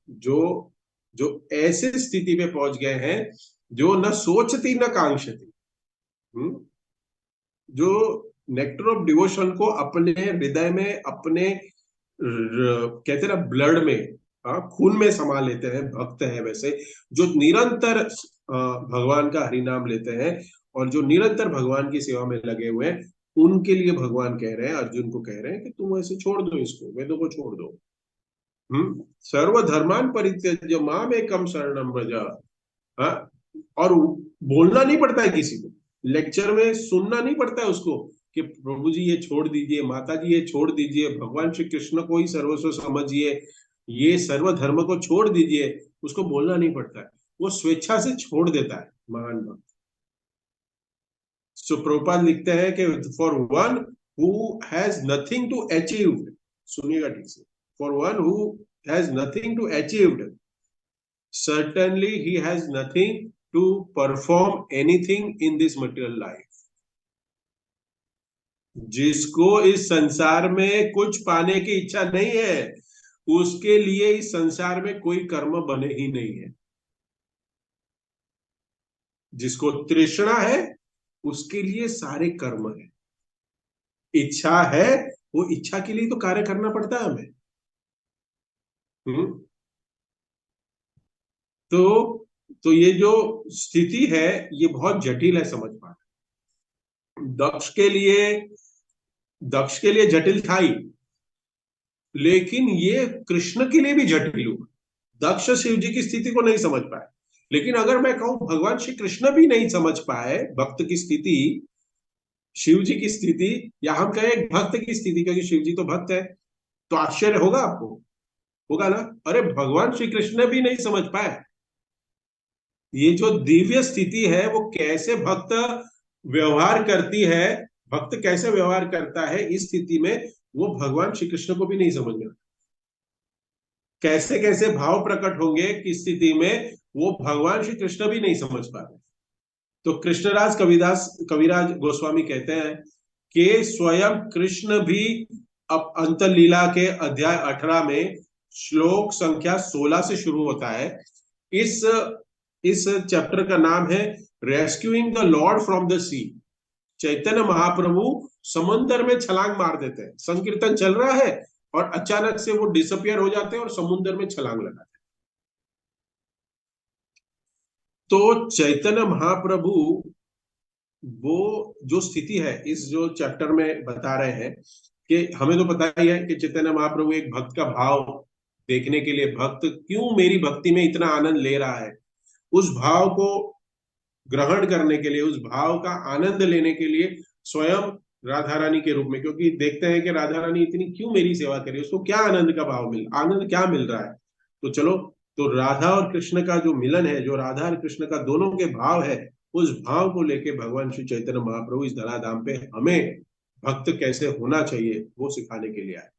जो जो ऐसे स्थिति में पहुंच गए हैं, जो न सोचती न कांक्षती, जो नेक्टर ऑफ डिवोशन को अपने हृदय में, अपने कहते हैं ना ब्लड में, खून में समा लेते हैं, भक्त है वैसे, जो निरंतर भगवान का हरि नाम लेते हैं और जो निरंतर भगवान की सेवा में लगे हुए हैं, उनके लिए भगवान कह रहे हैं, अर्जुन को कह रहे हैं कि तुम ऐसे छोड़ दो, इसको वेदों को छोड़ दो। सर्वधर्मान परित्यज्य माम एकम शरणम व्रज। हाँ, और बोलना नहीं पड़ता है किसी को, लेक्चर में सुनना नहीं पड़ता है उसको कि प्रभु जी ये छोड़ दीजिए, माता जी ये छोड़ दीजिए, भगवान श्री कृष्ण को ही सर्वस्व समझिए, ये सर्वधर्म को छोड़ दीजिए, उसको बोलना नहीं पड़ता है, वो स्वेच्छा से छोड़ देता है, महान भक्त। सो प्रभुपाद लिखते हैं कि for one who has nothing to achieve, सुनिएगा ठीक से, for one who has nothing to achieved, certainly he has nothing to perform anything in this material life. जिसको इस संसार में कुछ पाने की इच्छा नहीं है, उसके लिए इस संसार में कोई कर्म बने ही नहीं है। जिसको तृष्णा है उसके लिए सारे कर्म है। इच्छा है, वो इच्छा के लिए तो कार्य करना पड़ता है हमें। तो तो ये जो स्थिति है ये बहुत जटिल है समझ पाना। दक्ष के लिए जटिल था ही, लेकिन ये कृष्ण के लिए भी जटिल हुआ। दक्ष शिव जी की स्थिति को नहीं समझ पाए, लेकिन अगर मैं कहूं भगवान श्री कृष्ण भी नहीं समझ पाए भक्त की स्थिति, शिव जी की स्थिति, या हम कहें एक भक्त की स्थिति, क्योंकि शिव जी तो भक्त है, तो आश्चर्य होगा आपको, होगा ना। अरे भगवान श्री कृष्ण भी नहीं समझ पाए ये जो दिव्य स्थिति है, वो कैसे भक्त व्यवहार करती है, भक्त कैसे व्यवहार करता है इस स्थिति में, वो भगवान श्री कृष्ण को भी नहीं समझ में। कैसे कैसे भाव प्रकट होंगे किस स्थिति में, वो भगवान श्री कृष्ण भी नहीं समझ पा रहे। तो कृष्णराज कविराज गोस्वामी कहते हैं कि स्वयं कृष्ण भी अब अंत लीला के अध्याय 18 में श्लोक संख्या 16 से शुरू होता है। इस इस चैप्टर का नाम है rescuing the lord from the sea. Chaitanya Mahaprabhu समुद्र में छलांग मार देते हैं, संकीर्तन चल रहा है और अचानक से वो डिसअपियर हो जाते हैं और समुद्र में छलांग लगाते हैं। तो चैतन्य महाप्रभु, वो जो स्थिति है इस जो चैप्टर में बता रहे हैं कि हमें तो पता ही है कि चैतन्य महाप्रभु एक भक्त का भाव देखने के लिए, भक्त क्यों मेरी भक्ति में इतना आनंद ले रहा है, उस भाव को ग्रहण करने के लिए, उस भाव का आनंद लेने के लिए स्वयं राधा रानी के रूप में, क्योंकि देखते हैं कि राधा रानी इतनी क्यों मेरी सेवा करी, उसको क्या आनंद का भाव आनंद क्या मिल रहा है। तो चलो, तो राधा और कृष्ण का जो मिलन है, जो राधा और कृष्ण का दोनों के भाव है, उस भाव को लेके भगवान श्री चैतन्य महाप्रभु इस धराधाम पे हमें भक्त कैसे होना चाहिए वो सिखाने के लिए आए,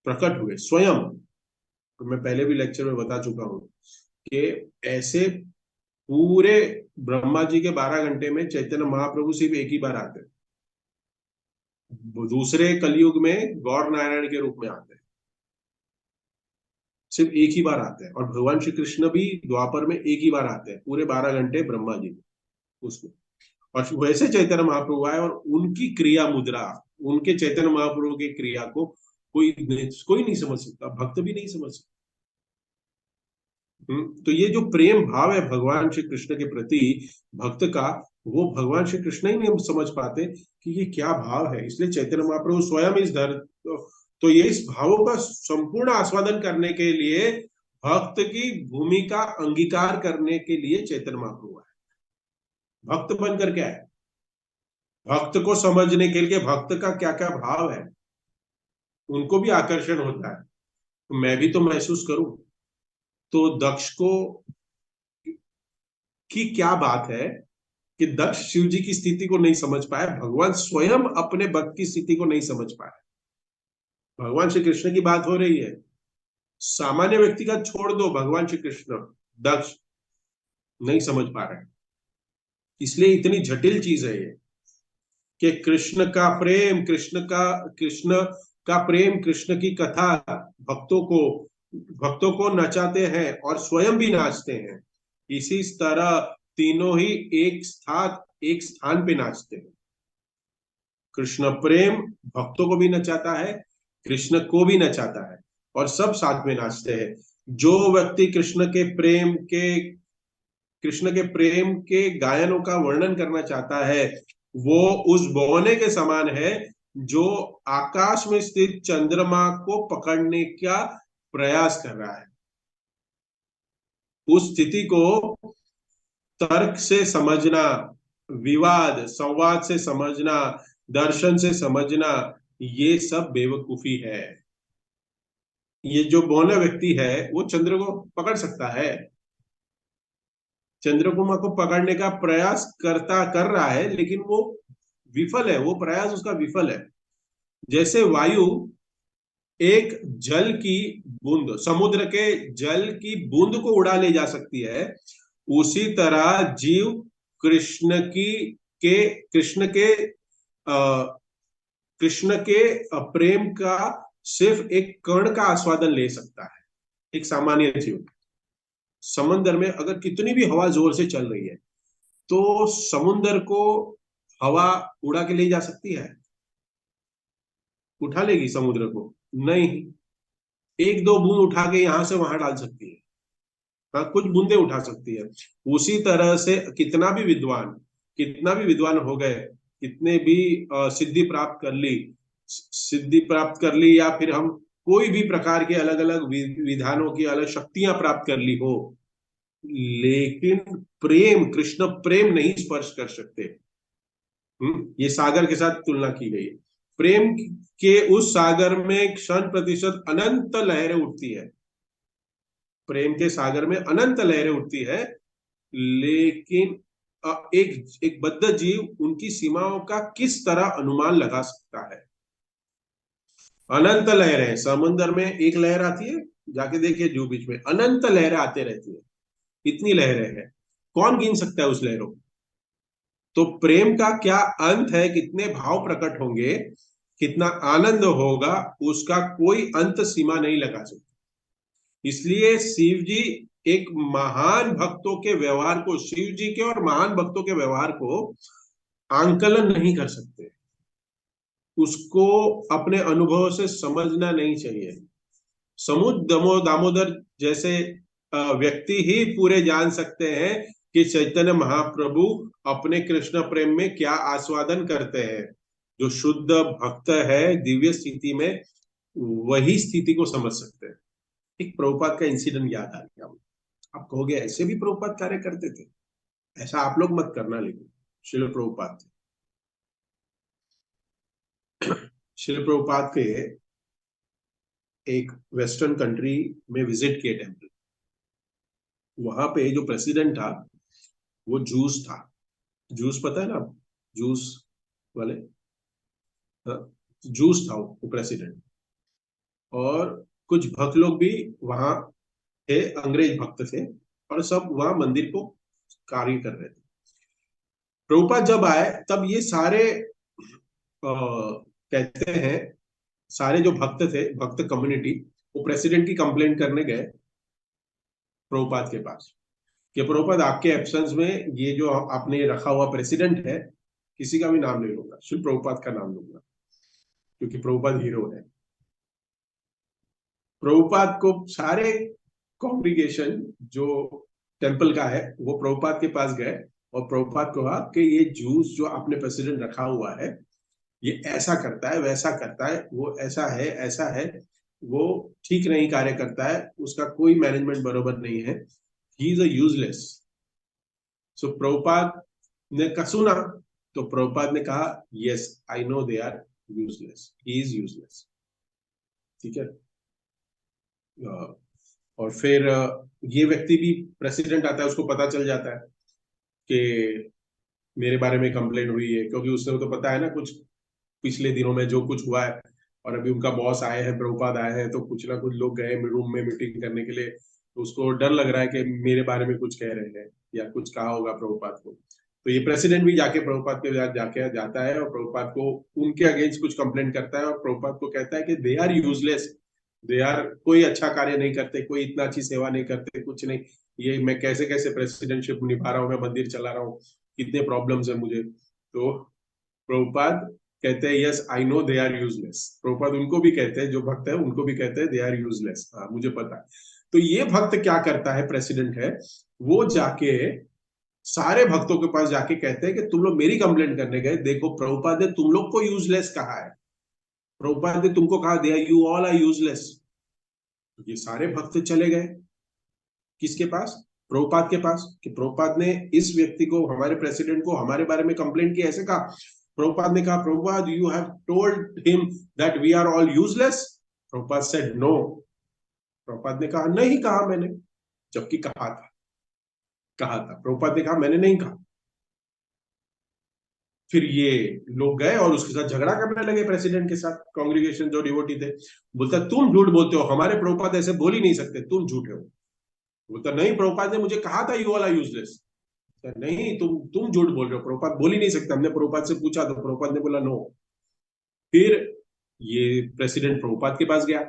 प्रकट हुए स्वयं। तो मैं पहले भी लेक्चर में बता चुका हूं कि ऐसे पूरे ब्रह्मा जी के 12 घंटे में चैतन्य महाप्रभु सिर्फ एक ही बार आते हैं, दूसरे कलयुग में गौर नारायण के रूप में आते हैं, सिर्फ एक ही बार आते हैं। और भगवान श्री कृष्ण भी द्वापर में एक ही बार आते हैं पूरे 12 घंटे ब्रह्मा जी में। उसमें। और वैसे चैतन्य महाप्रभु आए और उनकी क्रिया मुद्रा, उनके चैतन्य महाप्रभु की क्रिया को कोई नहीं समझ सकता, भक्त भी नहीं समझ सकता। तो ये जो प्रेम भाव है भगवान श्री कृष्ण के प्रति भक्त का, वो भगवान श्री कृष्ण ही नहीं समझ पाते कि ये क्या भाव है। इसलिए चैतन्य महाप्रभु स्वयं इस धर तो ये इस भावों का संपूर्ण आस्वादन करने के लिए, भक्त की भूमिका अंगीकार करने के लिए चैतन्य महाप्रभु है। भक्त बनकर क्या है, भक्त को समझने के लिए भक्त का क्या क्या भाव है उनको भी आकर्षण होता है, तो मैं भी तो महसूस करूं। तो दक्ष को की क्या बात है कि दक्ष शिव जी की स्थिति को नहीं समझ पाया, भगवान स्वयं अपने भक्त की स्थिति को नहीं समझ पाया। भगवान श्री कृष्ण की बात हो रही है, सामान्य व्यक्ति का छोड़ दो, भगवान श्री कृष्ण दक्ष नहीं समझ पा रहे। इसलिए इतनी जटिल चीज है ये कि कृष्ण का प्रेम, कृष्ण का प्रेम, कृष्ण की कथा भक्तों को नचाते हैं और स्वयं भी नाचते हैं। इसी तरह तीनों ही एक स्थान पे नाचते हैं। कृष्ण प्रेम भक्तों को भी नचाता है, कृष्ण को भी नचाता है, और सब साथ में नाचते हैं। जो व्यक्ति कृष्ण के प्रेम के गायनों का वर्णन करना चाहता है, वो उस बौने के समान है जो आकाश में स्थित चंद्रमा को पकड़ने का प्रयास कर रहा है। उस स्थिति को तर्क से समझना, संवाद से समझना, दर्शन से समझना, ये सब बेवकूफी है। ये जो बौना व्यक्ति है वो चंद्र को पकड़ सकता है, चंद्रमा को पकड़ने का प्रयास कर रहा है, लेकिन वो विफल है, वो प्रयास उसका विफल है। जैसे वायु एक जल की बूंद, समुद्र के जल की बूंद को उड़ा ले जा सकती है, उसी तरह जीव कृष्ण की के कृष्ण के कृष्ण के प्रेम का सिर्फ एक कण का आस्वादन ले सकता है। एक सामान्य जीव समंदर में अगर कितनी भी हवा जोर से चल रही है, तो समुद्र को हवा उड़ा के ले जा सकती है? उठा लेगी समुद्र को? नहीं। एक दो बूंद उठा के यहां से वहां डाल सकती है, हाँ कुछ बूंदे उठा सकती है। उसी तरह से कितना भी विद्वान हो गए, कितने भी सिद्धि प्राप्त कर ली, या फिर हम कोई भी प्रकार के अलग अलग विधानों की अलग शक्तियां प्राप्त कर ली हो, लेकिन कृष्ण प्रेम नहीं स्पर्श कर सकते। ये सागर के साथ तुलना की गई है। प्रेम के उस सागर में क्षण प्रतिशत अनंत लहरें उठती है, प्रेम के सागर में अनंत लहरें उठती है, लेकिन एक बद्ध जीव उनकी सीमाओं का किस तरह अनुमान लगा सकता है? अनंत लहरें, समुद्र में एक लहर आती है, जाके देखिए जू बीच में अनंत लहरें आते रहती है, इतनी लहरें हैं, कौन गिन सकता है उस लहरों को? तो प्रेम का क्या अंत है, कितने भाव प्रकट होंगे, कितना आनंद होगा, उसका कोई अंत सीमा नहीं लगा सकता। इसलिए शिव जी एक महान भक्तों के व्यवहार को, शिव जी के और महान भक्तों के व्यवहार को आंकलन नहीं कर सकते, उसको अपने अनुभव से समझना नहीं चाहिए। समुद्र दामोदर जैसे व्यक्ति ही पूरे जान सकते हैं कि चैतन्य महाप्रभु अपने कृष्ण प्रेम में क्या आस्वादन करते हैं। जो शुद्ध भक्त है दिव्य स्थिति में, वही स्थिति को समझ सकते हैं। एक प्रभुपाद का इंसिडेंट याद आ गया। आप कहोगे ऐसे भी प्रभुपाद कार्य करते थे? ऐसा आप लोग मत करना, लेकिन शिल प्रभुपाद शिल प्रभुपाद के एक वेस्टर्न कंट्री में विजिट किए टेम्पल। वहां पे जो प्रेसिडेंट था वो जूस था। जूस पता है ना, जूस वाले, हाँ, जूस था वो प्रेसिडेंट। और कुछ भक्त लोग भी वहां थे, अंग्रेज भक्त थे, और सब वहां मंदिर को कार्य कर रहे थे। प्रभुपाद जब आए तब ये सारे कहते हैं, सारे जो भक्त थे, भक्त कम्युनिटी, वो प्रेसिडेंट की कंप्लेंट करने गए प्रभुपाद के पास। कि प्रभुपाद आपके एब्सेंस में ये जो आपने रखा हुआ प्रेसिडेंट है, किसी का भी नाम नहीं लूंगा, सिर्फ प्रभुपाद का नाम लूंगा, क्योंकि प्रभुपाद हीरो है। प्रभुपाद को सारे कॉन्ग्रीगेशन जो टेंपल का है वो प्रभुपाद के पास गए और प्रभुपाद को कहा कि ये जूस जो आपने प्रेसिडेंट रखा हुआ है, ये ऐसा करता है, वैसा करता है, वो ऐसा है, वो ठीक नहीं कार्य करता है, उसका कोई मैनेजमेंट बरोबर नहीं है, he is a useless. So Prabhupada ने का सुना, तो प्रभुपाद ने कहा yes I know they are useless, he is useless. ठीक है। और फिर ये व्यक्ति भी, प्रेसिडेंट आता है, उसको पता चल जाता है कि मेरे बारे में कंप्लेंट हुई है, क्योंकि उसने तो पता है ना कुछ पिछले दिनों में जो कुछ हुआ है। और अभी उनका बॉस आए हैं, प्रभुपाद आए हैं, तो कुछ ना कुछ लोग गए रूम में मीटिंग करने के लिए, तो उसको डर लग रहा है कि मेरे बारे में कुछ कह रहे हैं या कुछ कहा होगा प्रभुपाद को। तो ये प्रेसिडेंट भी जाके प्रभुपाद के जाके जाता है और प्रभुपाद को उनके अगेंस्ट कुछ कंप्लेंट करता है और प्रभुपाद को कहता है कि they are useless, they are कोई अच्छा कार्य नहीं करते, कोई इतना अच्छी सेवा नहीं करते, कुछ नहीं। ये मैं कैसे कैसे प्रेसिडेंटशिप निभा रहा हूँ, मैं मंदिर चला रहा हूँ, कितने प्रॉब्लम्स है मुझे। तो प्रभुपाद कहते हैं yes I know they are useless. Prabhupada उनको भी कहते हैं, जो भक्त है उनको भी कहते हैं दे आर यूजलेस, हाँ मुझे पता है। तो ये भक्त क्या करता है, प्रेसिडेंट है, वो जाके सारे भक्तों के पास जाके कहते हैं कि तुम लोग मेरी कंप्लेंट करने गए, देखो प्रभुपाद ने तुम लोग को यूजलेस कहा है, प्रभुपाद ने तुमको कहा they are you all are useless. ये सारे भक्त चले गए किसके पास, प्रभुपाद के पास, कि प्रभुपाद ने इस व्यक्ति को, हमारे प्रेसिडेंट को हमारे बारे में कंप्लेंट की, ऐसे कहा। प्रभुपाद ने कहा Prabhupada you have told him that we are all useless. Prabhupada said no. Prabhupada ने कहा नहीं कहा मैंने, जबकि कहा था प्रभुपाद ने कहा मैंने नहीं कहा। फिर ये लोग गए और उसके साथ झगड़ा करने लगे, प्रेसिडेंट के साथ, कांग्रेगेशन जो डिवोटी थे। बोलता तुम झूठ बोलते हो, हमारे प्रभुपाद ऐसे बोल ही नहीं सकते, तुम झूठे हो। बोलता नहीं प्रभुपाद ने मुझे कहा था यू ऑल आर यूजलेस। नहीं तुम झूठ बोल रहे हो, प्रभुपाद बोल ही नहीं सकते, हमने प्रभुपाद से पूछा तो प्रभुपाद ने बोला नो। फिर ये प्रेसिडेंट प्रभुपाद के पास गया।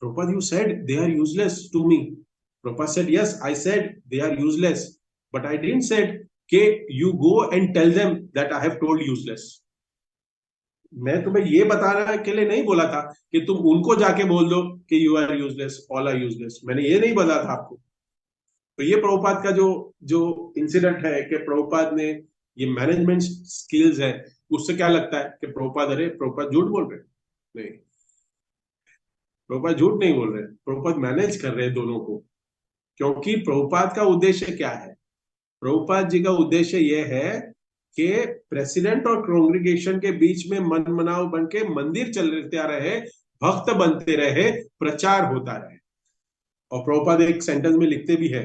Prabhupada you said they are useless to me. Prabhupada said yes I said they are useless, but I didn't said के you go and tell them that I have told useless. मैं तुम्हें ये बताने के लिए नहीं बोला था कि तुम उनको जाके बोल दो कि you are useless, all are useless, मैंने ये नहीं बोला था आपको। तो ये प्रभुपाद का जो जो इंसिडेंट है कि प्रभुपाद ने ये मैनेजमेंट स्किल्स है, उससे क्या लगता है कि प्रभुपाद, अरे प्रभुपाद झूठ बोल रहे, नहीं प्रभुपाद झूठ नहीं बोल रहे, प्रभुपाद मैनेज कर रहे हैं दोनों को। क्योंकि प्रभुपाद का उद्देश्य क्या है, प्रभुपाद जी का उद्देश्य यह है कि प्रेसिडेंट और कांग्रेगेशन के बीच में मनमनाव बन के मंदिर चलते रहे, भक्त बनते रहे, प्रचार होता रहे। और प्रभुपाद एक सेंटेंस में लिखते भी है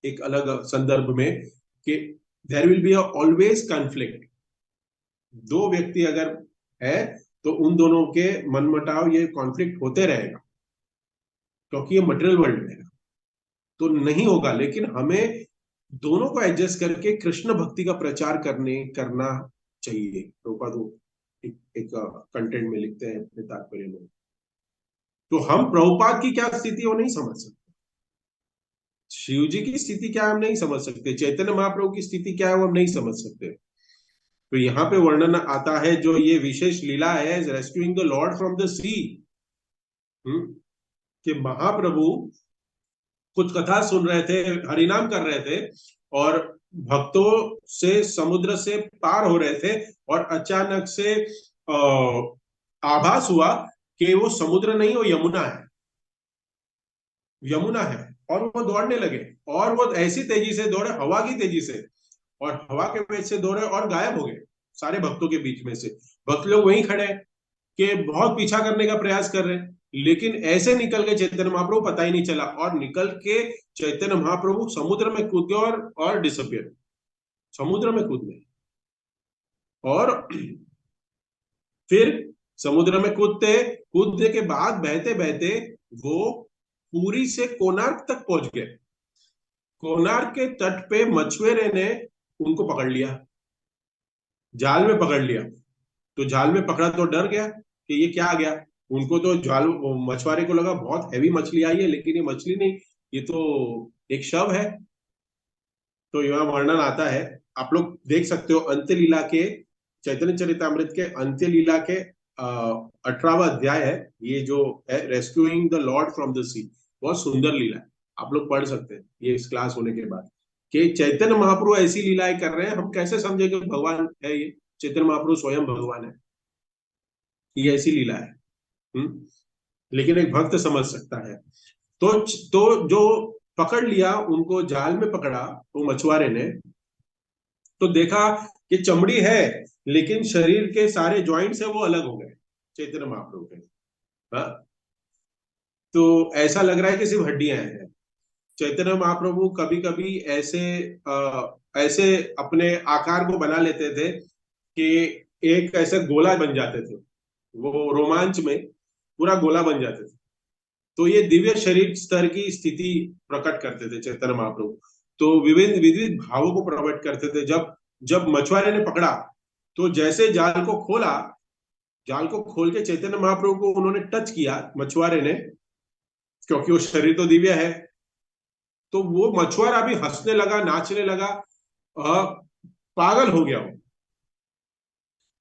एक अलग संदर्भ में कि there will be always conflict. दो व्यक्ति अगर है तो उन दोनों के मनमुटाव, ये कॉन्फ्लिक्ट होते रहेगा, क्योंकि ये मटेरियल वर्ल्ड है तो नहीं होगा, लेकिन हमें दोनों को एडजस्ट करके कृष्ण भक्ति का प्रचार करना चाहिए। प्रभुपाद एक कंटेंट में लिखते हैं अपने तात्पर्य में। तो हम प्रभुपाद की क्या स्थिति वो नहीं समझ सकते, शिव जी की स्थिति क्या है हम नहीं समझ सकते, चैतन्य महाप्रभु की स्थिति क्या है वो हम नहीं समझ सकते। तो यहाँ पे वर्णन आता है जो ये विशेष लीला है, rescuing the lord from the sea, कि महाप्रभु कुछ कथा सुन रहे थे, हरिनाम कर रहे थे और भक्तों से समुद्र से पार हो रहे थे और अचानक से आभास हुआ कि वो समुद्र नहीं, वो यमुना है, यमुना है। और वो दौड़ने लगे और वो ऐसी तेजी से दौड़े, हवा की तेजी से, और हवा के वेग से दौड़े और गायब हो गए सारे भक्तों के बीच में से। भक्त लोग वहीं खड़े कि बहुत पीछा करने का प्रयास कर रहे हैं, लेकिन ऐसे निकल गए चैतन्य महाप्रभु, पता ही नहीं चला, और निकल के चैतन्य महाप्रभु समुद्र में कूद गए और डिसअपियर, समुद्र में कूद गए। और फिर समुद्र में कूदने के बाद बहते बहते वो पुरी से कोणार्क तक पहुंच गए। कोणार्क के तट पे मछुएरे ने उनको पकड़ लिया, जाल में पकड़ लिया। तो जाल में पकड़ा तो डर गया कि ये क्या आ गया, उनको तो जाल, मछुआरे को लगा बहुत हैवी मछली आई है, लेकिन ये मछली नहीं, ये तो एक शव है। तो यहाँ वर्णन आता है, आप लोग देख सकते हो अंत्य लीला के, चैतन्य चरितामृत के अंत्य लीला के 18वां अध्याय है ये जो है, rescuing the lord from the sea. बहुत सुंदर लीला है, आप लोग पढ़ सकते हैं ये इस क्लास होने के बाद, कि चैतन्य महाप्रभु ऐसी लीलाएं कर रहे हैं, हम कैसे समझेंगे भगवान है ये? चैतन्य महाप्रभु स्वयं भगवान है, ये ऐसी लीला है। लेकिन एक भक्त समझ सकता है। तो जो पकड़ लिया उनको, जाल में पकड़ा वो मछुआरे ने, तो देखा कि चमड़ी है लेकिन शरीर के सारे जॉइंट्स है वो अलग हो गए चैतन्य महाप्रभु के। हाँ, तो ऐसा लग रहा है कि सिर्फ हड्डियां हैं। चैतन्य महाप्रभु कभी कभी ऐसे अपने आकार को बना लेते थे कि एक ऐसे गोला बन जाते थे, वो रोमांच में पूरा गोला बन जाते थे। तो ये दिव्य शरीर स्तर की स्थिति प्रकट करते थे चैतन्य महाप्रभु। तो विभिन्न विविध भावों को प्रकट करते थे। जब जब मछुआरे ने पकड़ा तो जैसे जाल को खोल के चैतन्य महाप्रभु को उन्होंने टच किया मछुआरे ने, क्योंकि वो शरीर तो दिव्य है, तो वो मछुआरा भी हंसने लगा, नाचने लगा, पागल हो गया, वो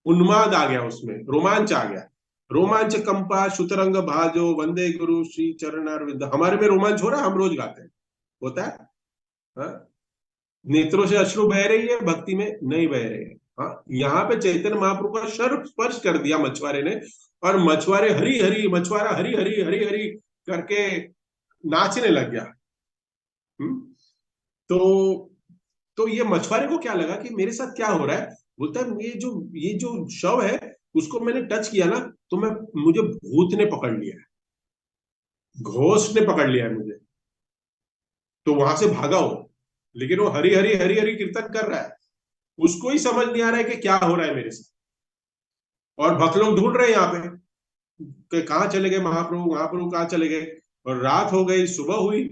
उन्माद आ गया, उसमें रोमांच आ गया। रोमांच कंपा शुतरंग भाजो वंदे गुरु श्री चरणारविंद। हमारे में रोमांच हो रहा है, हम रोज गाते हैं, होता है। हाँ? नेत्रों से अश्रु बह रही है, भक्ति में नहीं बह रही है। हाँ, यहाँ पे चैतन्य महाप्रभु का शर स्पर्श कर दिया मछुआरे ने, और मछुआरे हरी हरी, मछुआरा हरी हरी हरी हरी करके नाचने लग गया। हम्म? तो तो ये मछुआरे को क्या लगा कि मेरे साथ क्या हो रहा है? बोलता है ये जो शव है उसको मैंने टच किया ना, तो मैं मुझे भूत ने पकड़ लिया है, घोस्ट ने पकड़ लिया है मुझे। तो वहां से भागा हो, लेकिन वो हरी हरी हरी हरी कीर्तन कर रहा है, उसको ही समझ नहीं आ रहा है कि क्या हो रहा है मेरे साथ। और भक्त लोग ढूंढ रहे हैं यहाँ पे कि कहाँ चले गए महाप्रभु, महाप्रभु कहाँ चले गए। और रात हो गई, सुबह हुई,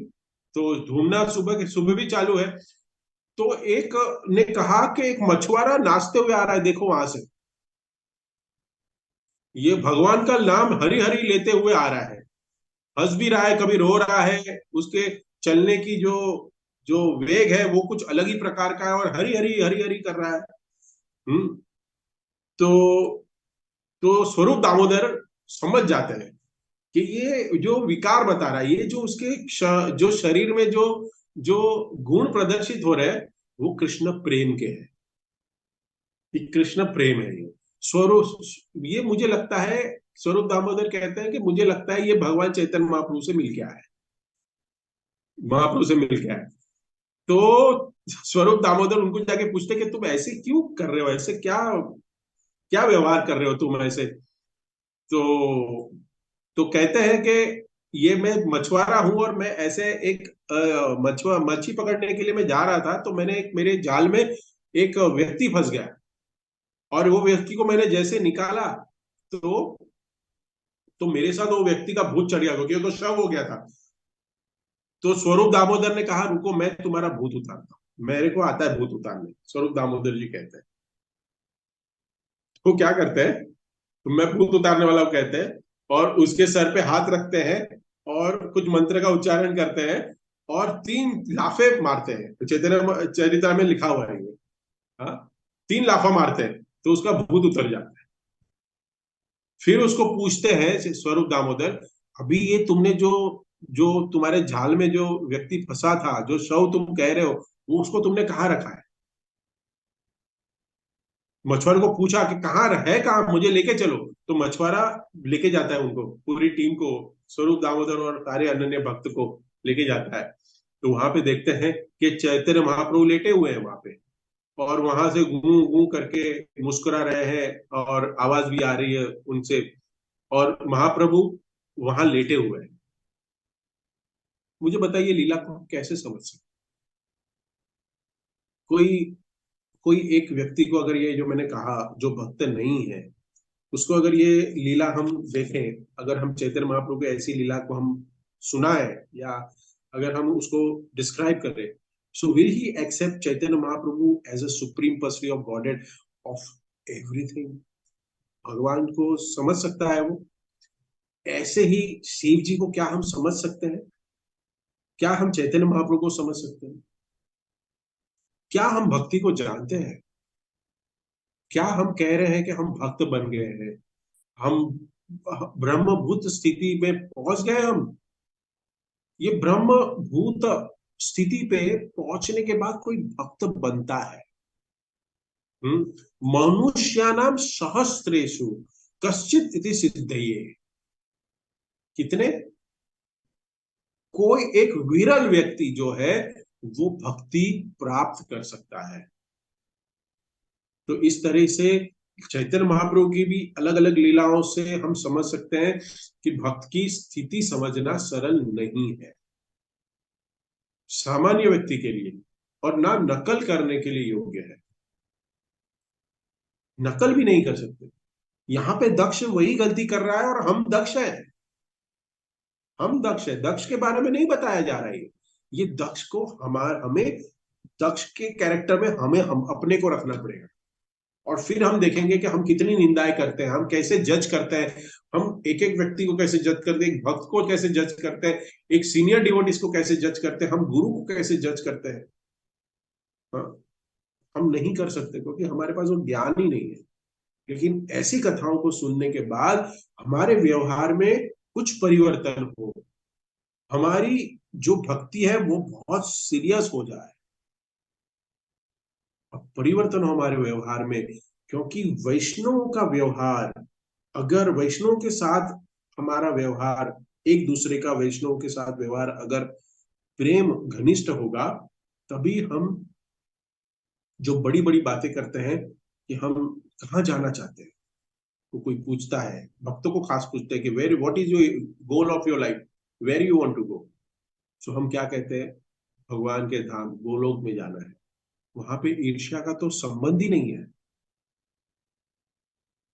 तो ढूंढना सुबह भी चालू है। तो एक ने कहा कि एक मछुआरा नाचते हुए आ रहा है, देखो वहां से, ये भगवान का नाम हरि हरि लेते हुए आ रहा है, हंस भी रहा है, कभी रो रहा है, उसके चलने की जो जो वेग है वो कुछ अलग ही प्रकार का है, और हरि हरि हरि हरि कर रहा है। हम्म तो तो स्वरूप दामोदर समझ जाते हैं कि ये जो विकार बता रहा है, ये जो उसके जो शरीर में जो गुण प्रदर्शित हो रहे हैं, वो कृष्ण प्रेम के हैं। ये कृष्ण प्रेम है, ये स्वरूप। ये मुझे लगता है, स्वरूप दामोदर कहते हैं कि मुझे लगता है ये भगवान चैतन्य महाप्रभु से मिल के आया है, महाप्रभु से मिल के आया है। तो स्वरूप दामोदर उनको जाके पूछते कि तुम ऐसे क्यों कर रहे हो, ऐसे क्या क्या व्यवहार कर रहे हो तुम ऐसे? तो तो कहते हैं कि ये मैं मछुआरा हूं, और मैं ऐसे एक मच्छी पकड़ने के लिए मैं जा रहा था, तो मैंने मेरे जाल में एक व्यक्ति फंस गया, और वो व्यक्ति को मैंने जैसे निकाला, तो तो मेरे साथ वो व्यक्ति का भूत चढ़ गया, क्योंकि वो तो शव हो गया था। तो स्वरूप दामोदर ने कहा रुको, मैं तुम्हारा भूत उतारता हूँ, मेरे को आता है भूत उतारने, स्वरूप दामोदर जी कहते हैं। तो क्या करते हैं, तो मैं भूत उतारने वाला कहते हैं, और उसके सर पे हाथ रखते हैं और कुछ मंत्र का उच्चारण करते हैं, और 3 लाफे मारते हैं। तो चैतन्य चरित्र में लिखा हुआ है ये। हाँ, 3 लाफा मारते हैं तो उसका भूत उतर जाता है। फिर उसको पूछते हैं स्वरूप दामोदर, अभी ये तुमने जो जो तुम्हारे झाल में जो व्यक्ति फंसा था, जो शव तुम कह रहे हो, वो उसको तुमने कहाँ रखा है? मछुआरे को पूछा कि कहाँ है, कहाँ, मुझे लेके चलो। तो मछुआरा लेके जाता है उनको, पूरी टीम को, स्वरूप दामोदर और सारे अनन्य भक्त को लेके जाता है। तो वहां पे देखते हैं कि चैतन्य महाप्रभु लेटे हुए हैं वहां पे, और वहां से गूं गूं करके मुस्कुरा रहे हैं, और आवाज भी आ रही है उनसे, और महाप्रभु वहां लेटे हुए हैं। मुझे बताइए लीला को हम कैसे समझ सकते? कोई कोई एक व्यक्ति को, अगर ये जो मैंने कहा जो भक्त नहीं है, उसको अगर ये लीला हम देखें, अगर हम चैतन्य महाप्रभु की ऐसी लीला को हम सुनाए, या अगर हम उसको डिस्क्राइब करें, so will he accept Chaitanya Mahaprabhu as a supreme personality of godhead of everything? भगवान को समझ सकता है वो? ऐसे ही शिव जी को क्या हम समझ सकते हैं? क्या हम चैतन्य महाप्रभु को समझ सकते हैं? क्या हम भक्ति को जानते हैं? क्या हम कह रहे हैं कि हम भक्त बन गए हैं, हम ब्रह्मभूत स्थिति में पहुंच गए हम? ये ब्रह्मभूत स्थिति पे पहुंचने के बाद कोई भक्त बनता है? मनुष्यानाम सहस्त्रेषु कश्चित इति सिद्धये। कितने? कोई एक विरल व्यक्ति जो है वो भक्ति प्राप्त कर सकता है। तो इस तरह से चैतन्य महाप्रभु की भी अलग अलग लीलाओं से हम समझ सकते हैं कि भक्त की स्थिति समझना सरल नहीं है सामान्य व्यक्ति के लिए, और ना नकल करने के लिए योग्य है। नकल भी नहीं कर सकते। यहाँ पे दक्ष वही गलती कर रहा है और हम दक्ष हैं। हम दक्ष है, दक्ष के बारे में नहीं बताया जा रहा है। ये दक्ष को हमें दक्ष के कैरेक्टर में हम अपने को रखना पड़ेगा, और फिर हम देखेंगे कि हम कितनी निंदाएं करते हैं, हम कैसे जज करते हैं, हम एक एक व्यक्ति को कैसे जज करते हैं, एक भक्त को कैसे जज करते हैं, एक सीनियर डिवोटीज को कैसे जज करते हैं, हम गुरु को कैसे जज करते हैं। हाँ, हम नहीं कर सकते क्योंकि हमारे पास वो ज्ञान ही नहीं है। लेकिन ऐसी कथाओं को सुनने के बाद हमारे व्यवहार में कुछ परिवर्तन हो, हमारी जो भक्ति है वो बहुत सीरियस हो जाए, परिवर्तन हो हमारे व्यवहार में। क्योंकि वैष्णव का व्यवहार, अगर वैष्णव के साथ हमारा व्यवहार, एक दूसरे का वैष्णव के साथ व्यवहार अगर प्रेम घनिष्ठ होगा, तभी हम जो बड़ी बड़ी बातें करते हैं कि हम कहाँ जाना चाहते हैं, तो कोई पूछता है, भक्तों को खास पूछते हैं कि where what is your goal of your life, where you want to go. So हम क्या कहते हैं? भगवान के धाम गोलोक में जाना है। वहां पे ईर्ष्या का तो संबंध ही नहीं है,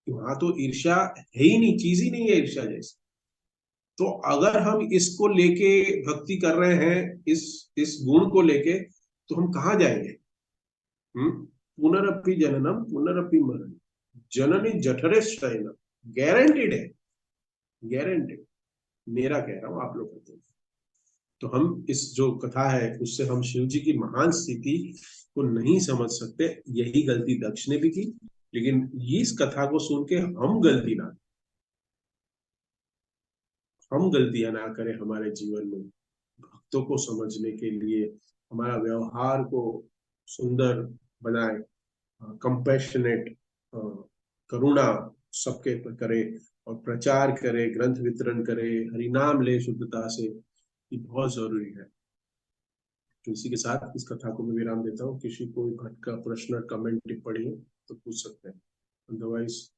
वहां तो ईर्ष्या है ही नहीं, चीज ही नहीं है ईर्ष्या जैसी। तो अगर हम इसको लेके भक्ति कर रहे हैं, इस गुण को लेके, तो हम कहाँ जाएंगे? पुनरअपि जननम पुनरअपि मरणम जननी जठरे शयनम। गारंटीड है, गारंटीड। मेरा कह रहा हूं, आप लोग कहते हैं। तो हम इस जो कथा है उससे हम शिव जी की महान स्थिति को नहीं समझ सकते। यही गलती दक्ष ने भी की, लेकिन इस कथा को सुन के हम गलतियां ना करें हमारे जीवन में। भक्तों को समझने के लिए हमारा व्यवहार को सुंदर बनाए, कंपैशनेट, करुणा सबके पर करे, और प्रचार करे, ग्रंथ वितरण करे, हरिनाम ले शुद्धता से, ये बहुत जरूरी है। तो इसी के साथ इस कथा को मैं विराम देता हूँ। किसी को भटका प्रश्न, कमेंट, टिप्पणी है तो पूछ सकते हैं, अदरवाइज